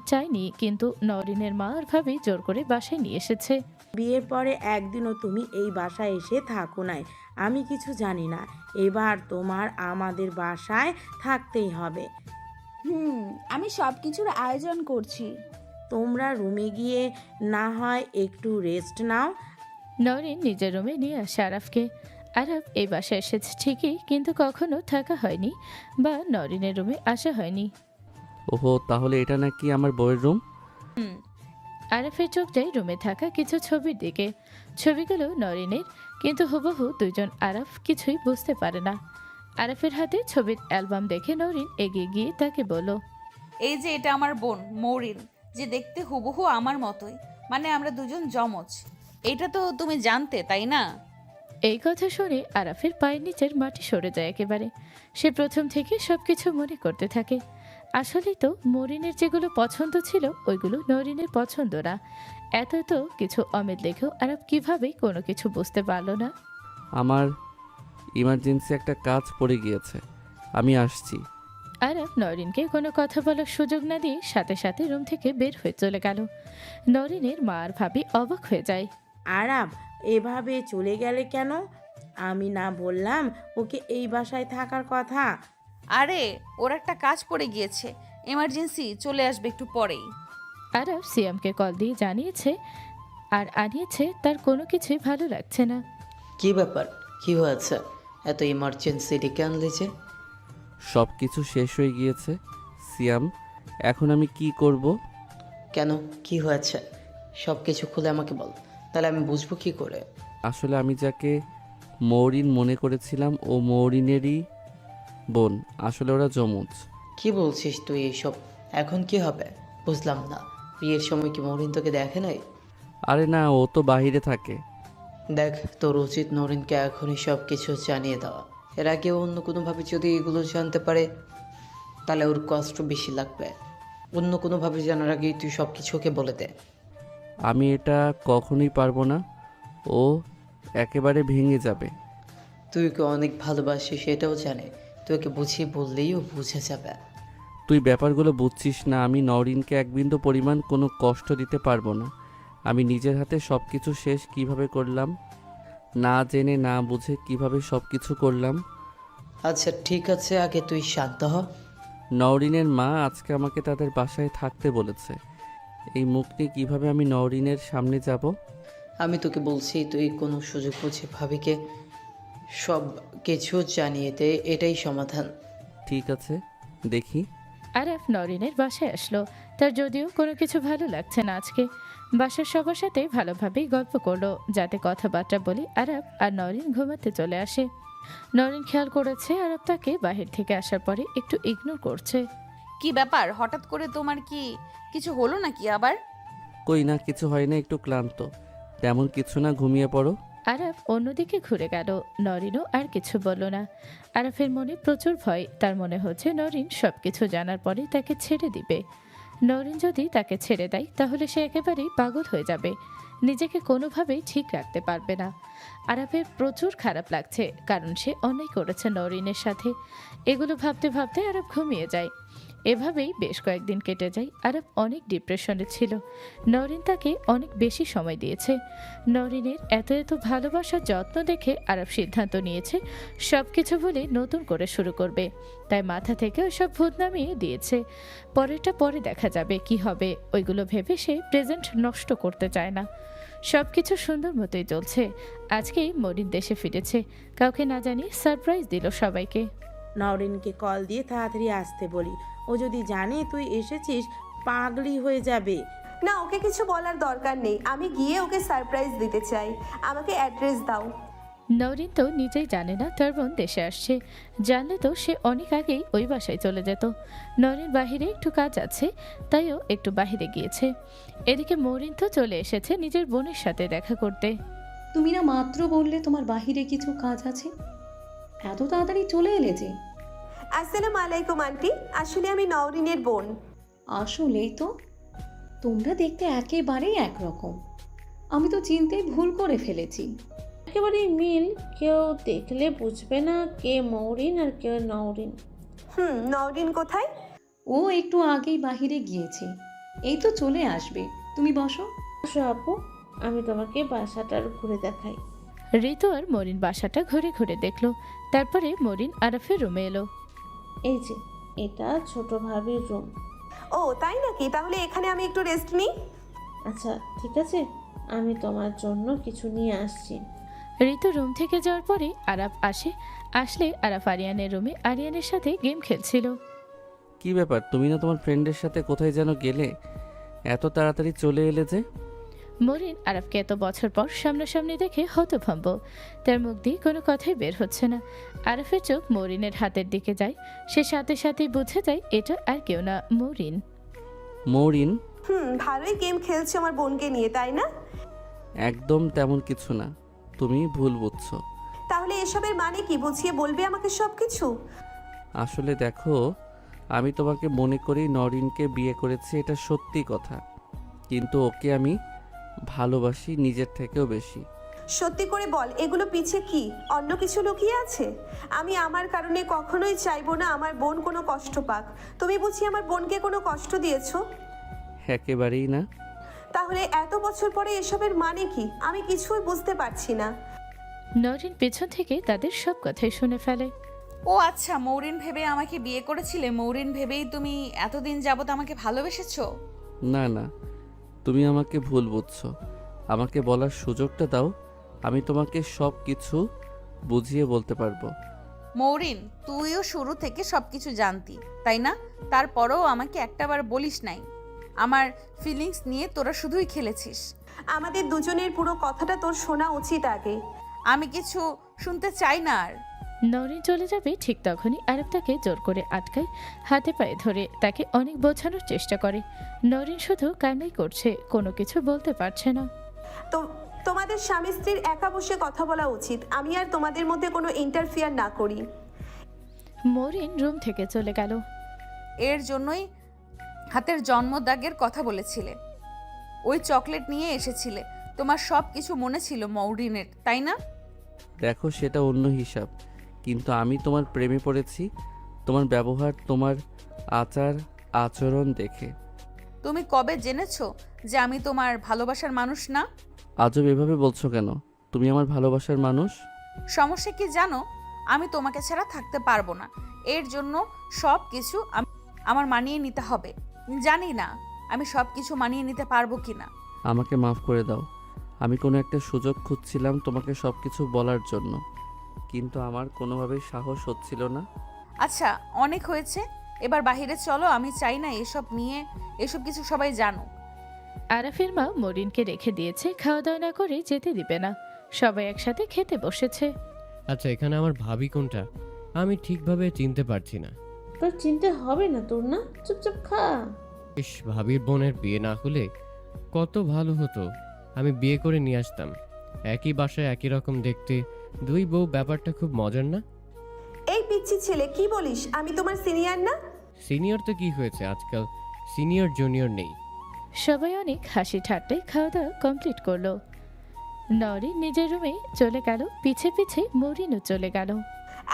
চায়নি, কিন্তু নরিনের মা আর ভাবি জোর করে বাসায় নিয়ে এসেছে। বিয়ের পরে একদিনও তুমি এই বাসায় এসে থাকো নাই, আমি কিছু জানি না। এবার তোমার আমাদের বাসায় থাকতেই হবে। আমি সব কিছুর আয়োজন করছি। তোমরা রুমে গিয়ে না হয় একটু রেস্ট নাও। নরিন নিজের রুমে নিয়ে আসে আরাফকে। আরাফ এই বাসায় এসেছে ঠিকই, কিন্তু কখনো থাকা হয়নি বা নরিনের রুমে আসা হয়নি। ওহো, তাহলে এটা নাকি আমার বউয়ের রুম? হুম। আরাফের চোখ যায় রুমে থাকা কিছু ছবির দিকে। ছবিগুলো নরিনের, কিন্তু হুবহু দুইজন। আরাফ কিছুই বুঝতে পারে না। আরাফের হাতে ছবির অ্যালবাম দেখে নরিন এগিয়ে গিয়ে তাকে বলল, এই যে এটা আমার বোন মৌরিন, যে দেখতে হুবহু আমার মতোই, মানে আমরা দুজন যমজ। এটা তো তুমি জানতে, তাই না? এই কথা শুনে আরাফের পায়ের নিচের মাটি সরে যায় একেবারে। সে প্রথম থেকে সবকিছু মনে করতে থাকে। আসলেই তো মরিনের যেগুলো পছন্দ ছিল ওইগুলো নরিনের পছন্দ না। এত তো কিছু অমিল দেখেও আরাফ কিভাবেই কোনো কিছু বুঝতে পারলো না। আমার ইমার্জেন্সি একটা কাজ পড়ে গিয়েছে, আমি আসছি। আরাফ নরিনকে কোনো কথা বলার সুযোগ না দিয়ে সাথে সাথে রুম থেকে বের হয়ে চলে গেল। নরিনের মা আর ভাবি অবাক হয়ে যায়। আরাম, এভাবে চলে গেলে কেন? আমি না বললাম ওকে এই বাসায় থাকার কথা? আরে ওর একটা কাজ পড়ে গিয়েছে, এমার্জেন্সি, চলে আসবে একটু পরেই। আরাফ সিয়ামকে কল দিয়ে জানিয়েছে আর আনিয়েছে তার কোনো কিছুই ভালো লাগছে না। কি ব্যাপার, কি হয়েছে? এত ইমার্জেন্সি ডেকে আনলে যে? সব কিছু শেষ হয়ে গিয়েছে সিয়াম, এখন আমি কি করব? কেন, কি হয়েছে? সব কিছু খুলে আমাকে বল, তাহলে আমি বুঝবো কি করে। আসলে আমি যাকে মৌরিন মনে করেছিলাম ও মৌরিনেরই বোন, আসলে ওরা যমজ। কি বলছিস তুই এইসব? এখন কি হবে বুঝলাম না। বিয়ের সময় কি মরিন তোকে দেখে নাই? আরে না, ও তো বাইরে থাকে। দেখ, তোর উচিত নরিনকে এখনই সব কিছু জানিয়ে দেওয়া। এর আগে অন্য কোনোভাবে যদি এগুলো জানতে পারে তাহলে ওর কষ্ট বেশি লাগবে। অন্য কোনোভাবে জানার আগেই তুই সব কিছু ওকে বলে দে। আমি এটা কখনোই পারবো না, ও একেবারে ভেঙে যাবে। তুই ওকে অনেক ভালোবাসিস সেটাও জানে, তুই ওকে বুঝিয়ে বললেই ও বুঝে যাবে। তুই ব্যাপারগুলো বুঝছিস না। আমি নওরিনকে এক বিন্দু পরিমাণ কোনো কষ্ট দিতে পারবো না। আমি নিজের হাতে সব কিছু শেষ কিভাবে করলাম, না জেনে না বুঝে কিভাবে সব কিছু করলাম। আচ্ছা ঠিক আছে, আগে তুই শান্ত হ। নওরিনের মা আজকে আমাকে তাদের বাসায় থাকতে বলেছে। এই মুখ নিয়ে কীভাবে আমি নওরিনের সামনে যাব? আমি তোকে বলছি, তুই কোনো সুযোগ বুঝে ভাবিকে সব কিছু জানিয়ে দে, এটাই সমাধান। ঠিক আছে, দেখি। আরাফ নরিনের বাসায় আসলো। তার যদিও কোনো কিছু ভালো লাগছে না আজকে। বাসার সবার সাথে ভালোভাবেই গল্প করলো, যাতে কথাবার্তা বলে আরাফ আর নরিন ঘুমাতে চলে আসে। নরিন খেয়াল করেছে আরাফ তাকে বাহির থেকে আসার পরে একটু ইগনোর করছে। কি ব্যাপার, হঠাৎ করে তোমার কি কিছু হলো নাকি আবার? কই না, কিছু হয় না, একটু ক্লান্ত। তেমন কিছু না, ঘুমিয়ে পড়ো। আরাফ অন্যদিকে ঘুরে গেল। নরিনও আর কিছু বলল না। আরাফের মনে প্রচুর ভয়। তার মনে হচ্ছে নরিন সবকিছু জানার পরে তাকে ছেড়ে দিবে। নরিন যদি তাকে ছেড়ে দেয় তাহলে সে একেবারেই পাগল হয়ে যাবে, নিজেকে কোনোভাবেই ঠিক রাখতে পারবে না। আরাফের প্রচুর খারাপ লাগছে, কারণ সে অন্যায় করেছে নরিনের সাথে। এগুলো ভাবতে ভাবতে আরাফ ঘুমিয়ে যায়। এভাবেই বেশ কয়েকদিন কেটে যায়। আরাফ অনেক ডিপ্রেশনে ছিল। নরিন তাকে অনেক বেশি সময় দিয়েছে। নরিনের এত এত ভালোবাসার যত্ন দেখে আরাফ সিদ্ধান্ত নিয়েছে সব কিছু বলে নতুন করে শুরু করবে। তাই মাথা থেকে ওইসব ভূত নামিয়ে দিয়েছে। পরেরটা পরে দেখা যাবে কি হবে, ওইগুলো ভেবে সে প্রেজেন্ট নষ্ট করতে চায় না। সব কিছু সুন্দর মতোই চলছে। আজকেই মরিন দেশে ফিরেছে। কাউকে না জানিয়ে সারপ্রাইজ দিল সবাইকে। নওরিনকে কল দিয়ে তাড়াতাড়ি আসতে বলি, ও যদি জানে তুই এসেছিস পাগলি হয়ে যাবে। না, ওকে কিছু বলার দরকার নেই, আমি গিয়ে ওকে সারপ্রাইজ দিতে চাই। আমাকে অ্যাড্রেস দাও। নরিন তো নিজেই জানে না তার বোন দেশে আসছে। জানলে তো সে অনেক আগেই ওই বাসায় চলে যেত। নরিন বাহিরে একটু কাজ আছে, তাইও একটু বাহিরে গিয়েছে। এদিকে মরিন তো চলে এসেছে নিজের বোনের সাথে দেখা করতে। তুমি না মাত্র বললে তোমার বাহিরে কিছু কাজ আছে, এত তাড়াতাড়ি চলে এলে যে? আসসালামু আলাইকুম আন্টি, আসলে আমি নওরিনের বোন। আসলেই তো, তোমরা দেখতে একেবারেই একরকম। আমি তো চিনতেই ভুল করে ফেলেছি। একেবারেই মিল, কেউ দেখলে বুঝবে না কে মৌরিন আর কে নওরিন। নওরিন কোথায়? ও একটু আগেই বাহিরে গিয়েছে, এই তো চলে আসবে। তুমি বসো। আসো আপু, আমি তোমাকে বাসাটার ঘুরে দেখাই। ঋতু আর মরিন বাসাটা ঘুরে ঘুরে দেখলো। তারপরে মরিন আরাফের রুমে এলো। এই যে এটা ছোট ভাবির রুম। ও তাই নাকি? তাহলে এখানে আমি একটু রেস্ট নিই। আচ্ছা ঠিক আছে, আমি তোমার জন্য কিছু নিয়ে আসছি। ঋতু রুম থেকে যাওয়ার পরে আরাফ আসলে আরাফ আরিয়ানের রুমে আরিয়ানের সাথে গেম খেলছিল। কি ব্যাপার, তুমি না তোমার ফ্রেন্ডের সাথে কোথায় যেন গেলে, এত তাড়াতাড়ি চলে এলে যে? মরিন আরাফকে এত বছর পর সামনাসামনি দেখে হতভম্ব। তার মুখ দিয়ে কোনো কথাই বের হচ্ছে না। আরাফের চোখ মরিনের হাতের দিকে যায়। সে সাথে সাথেই বুঝে যায় এটা আর কেউ না, মরিন। মরিন? ভালোই গেম খেলছে আমার বোনকে নিয়ে, তাই না? একদম তেমন কিছু না, তুমি ভুল বুঝছো। তাহলে এসবের মানে কি, বুঝিয়ে বলবে আমাকে সব কিছু? আসলে দেখো, আমি তোমাকে মনে করি নরিনকে বিয়ে করেছি, এটা সত্যি কথা। কিন্তু ওকে আমি ভালোবাসি নিজের থেকেও বেশি। সত্যি করে বল, এগুলো পিছে কি অন্য কিছু লুকিয়ে আছে? আমি আমার কারণে কখনোই চাইবো না আমার বোন কোনো কষ্ট পাক। তুমি বুঝি আমার বোনকে কোনো কষ্ট দিয়েছো? একেবারেই না। তাহলে এত বছর পরে এসবের মানে কি? আমি কিছুই বুঝতে পারছি না। নরিন পেছন থেকে তাদের সব কথাই শুনে ফেলে। ও আচ্ছা, মৌরিন ভেবে আমাকে বিয়ে করেছিলে? মৌরিন ভেবেই তুমি এতদিন যাবত আমাকে ভালোবেসেছো? না না, তুমি আমাকে ভুল বুঝছো। আমাকে বলার সুযোগটা দাও, আমি তোমাকে সব কিছু বুঝিয়ে বলতে পারবো। মৌরিন, তুইও শুরু থেকে সবকিছু জানতি, তাই না? তারপরেও আমাকে একটাবার বলিস নাই। আমার ফিলিংস নিয়ে তোরা শুধুই খেলেছিস। আমাদের দুজনের পুরো কথাটা তোর শোনা উচিত আগে। আমি কিছু শুনতে চাই না আর। নরিন চলে যাবে ঠিক তখনই আরাফ তাকে জোর করে আটকায়, হাতে পায়ে ধরে তাকে অনেক বোঝানোর চেষ্টা করে। নরিন শুধু কান্নাই করছে, কোনো কিছু বলতে পারছে না। তো তোমাদের স্বামী স্ত্রীর একা বসে কথা বলা উচিত, আমি আর তোমাদের মধ্যে কোনো ইন্টারফিয়ার না করি। মরিন রুম থেকে চলে গেল। এর জন্যই হাতের জন্মদাগের কথা বলেছিলে, ওই চকলেট নিয়ে এসেছিলে। তোমার সব কিছু মনে ছিল মৌরিনের, তাই না? দেখো, সেটা অন্য হিসাব, কিন্তু আমি তোমার প্রেমে পড়েছি। তোমার ব্যবহার, তোমার আচার আচরণ দেখে। তুমি কবে জেনেছো যে আমি তোমার ভালোবাসার মানুষ না? আজব এভাবে বলছো কেন? তুমি আমার ভালোবাসার মানুষ। সমস্যা কি জানো? আমি তোমাকে ছাড়া থাকতে পারবো না। এর জন্য সব কিছু আমার মানিয়ে নিতে হবে। জানি না আমি সব কিছু মানিয়ে নিতে পারবো কিনা। আমাকে মাফ করে দাও। আমি কোনো একটা সুযোগ খুঁজছিলাম তোমাকে সব কিছু বলার জন্য, কিন্তু আমার কোনোভাবেই সাহস হচ্ছিল না। আচ্ছা, অনেক হয়েছে, এবার বাইরে চলো। আমি চাই না এসব কিছু সবাই জানো। আরাফের মা মরিনকে রেখে দিয়েছে, খাওয়া দাওয়া না করে যেতে দিবে না। সবাই একসাথে খেতে বসেছে। আচ্ছা, এখানে আমার ভাবি কোনটা আমি ঠিকভাবে চিনতে পারছি না। তোর চিনতে হবে না তোর, না চুপচাপ খা। ইস, ভাবির বোনের বিয়ে না হলে কত ভালো হতো। আমি বিয়ে করে নিয়ে আসতাম, একই বাসায় একই রকম দেখতে, দুই বউ, ব্যাপারটা খুব মজার না? এই পিচ্ছি ছেলে, কি বলিস? আমি তোমার সিনিয়র না? সিনিয়র তো কি হয়েছে, আজকাল সিনিয়র জুনিয়র নেই। সবাই অনেক হাসি ঠাট্টায় খাওয়া দাওয়া কমপ্লিট করলো। নরিন নিজের রুমে চলে গেল, পিছে পিছে মরিনও চলে গেল।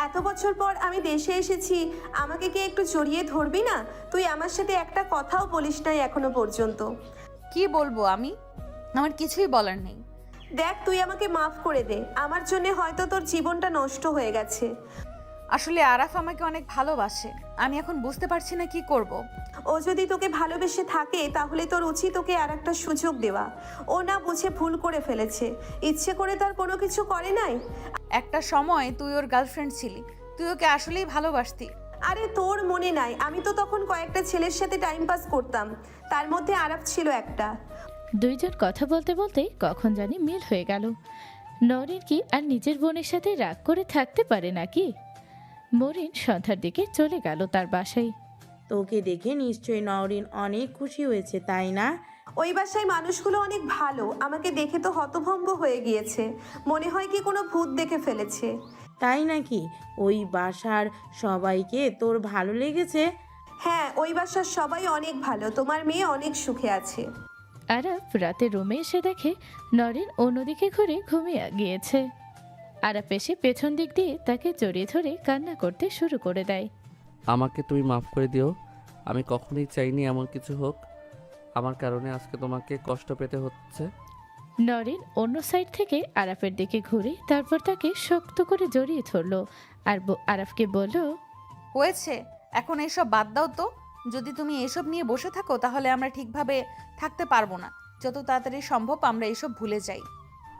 এত বছর পর আমি দেশে এসেছি, আমাকে কি একটু জড়িয়ে ধরবি না? তুই আমার সাথে একটা কথাও বলিস নাই এখনো পর্যন্ত। কি বলবো আমি? আমার কিছুই বলার নেই। দেখ, তুই আমাকে মাফ করে দে। আমার জন্য হয়তো তোর জীবনটা নষ্ট হয়ে গেছে। আসলে আরাফ আমাকে অনেক ভালোবাসে, আমি এখন বুঝতে পারছি না কি করব। ও যদি তোকে ভালোবেসে থাকে তাহলে তোর উচিত ওকে আর একটা সুযোগ দেওয়া। ও না বুঝে ভুল করে ফেলেছে, ইচ্ছে করে তার কোনো কিছু করে নাই। একটা সময় তুই ওর গার্লফ্রেন্ড ছিলি, তুই ওকে আসলেই ভালোবাসতি। আরে তোর মনে নাই? আমি তো তখন কয়েকটা ছেলের সাথে টাইম পাস করতাম, তার মধ্যে আরাফ ছিল একটা। দুইজন কথা বলতে বলতে কখন জানি মিল হয়ে গেল। নরিন কি আর নিজের বোনের সাথে রাগ করে থাকতে পারে নাকি? মরিন সন্ধ্যার দিকে চলে গেল তার বাসায়। তোকে দেখে নিশ্চয়ই নওরিন অনেক খুশি হয়েছে, তাই না? ওই বাসায় মানুষগুলো অনেক ভালো, আমাকে দেখে তো হতভম্ব হয়ে গিয়েছে, মনে হয় কি কোনো ভূত দেখে ফেলেছে। তাই নাকি? ওই বাসার সবাইকে তোর ভালো লেগেছে? হ্যাঁ, ওই বাসার সবাই অনেক ভালো, তোমার মেয়ে অনেক সুখে আছে। আরাফ রাতে রুমে এসে দেখে নরিন অন্যদিকে ঘুরে ঘুমিয়ে গিয়েছে। আরাফ এসে পেছন দিক দিয়ে তাকে জড়িয়ে ধরে কান্না করতে শুরু করে দেয়। আমাকে তুমি মাফ করে দিও। আমি কখনোই চাইনি এমন কিছু হোক। আমার কারণে আজকে তোমাকে কষ্ট পেতে হচ্ছে। নরিন অন্য সাইড থেকে আরাফের দিকে ঘুরে তারপর তাকে শক্ত করে জড়িয়ে ধরলো আর আরাফকে বলল, হয়েছে, এখন এসব বাদ দাও তো। যদি তুমি এসব নিয়ে বসে থাকো তাহলে আমরা ঠিকভাবে থাকতে পারবো না। যত তাড়াতাড়ি সম্ভব আমরা এসব ভুলে যাই।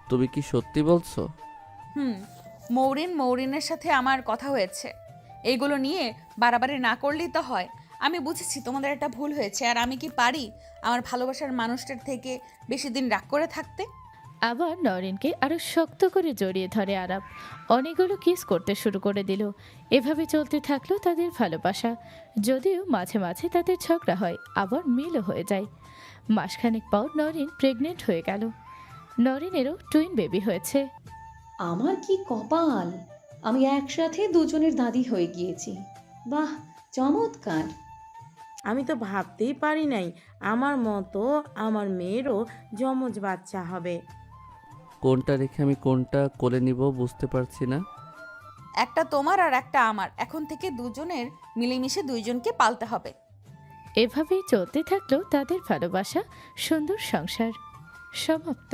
তুমি কি সত্যি বলছো? মৌরিনের সাথে আমার কথা হয়েছে, এইগুলো নিয়ে বাড়াবাড়ি না করলেই তো হয়। আমি বুঝেছি তোমাদের একটা ভুল হয়েছে, আর আমি কি পারি আমার ভালোবাসার মানুষটার থেকে বেশি দিন রাগ করে থাকতে? আবার নরিনকে আরো শক্ত করে জড়িয়ে ধরে আরাফ। অনেকগুলো কিস করতে শুরু করে দিল। এভাবে চলতে থাকলো তাদের ভালোবাসা। যদিও মাঝে মাঝে তাদের ঝগড়া হয়, আবার মিলও হয়ে যায়। মাসখানেক পর নরিন প্রেগনেন্ট হয়ে গেল। নরিনেরও টুইন বেবি হয়েছে। আমার কি কপাল, আমি একসাথে দুজনের দাদি হয়ে গিয়েছি। বাহ, চমৎকার। আমি তো ভাবতেই পারি নাই আমার মতো আমার মেয়েরও যমজ বাচ্চা হবে। কোনটা রেখে আমি কোনটা কোলে নিব বুঝতে পারছি না। একটা তোমার আর একটা আমার, এখন থেকে দুজনের মিলেমিশে দুইজনকে পালতে হবে। এভাবেই চলতে থাকলো তাদের ভালোবাসা, সুন্দর সংসার। সমাপ্ত।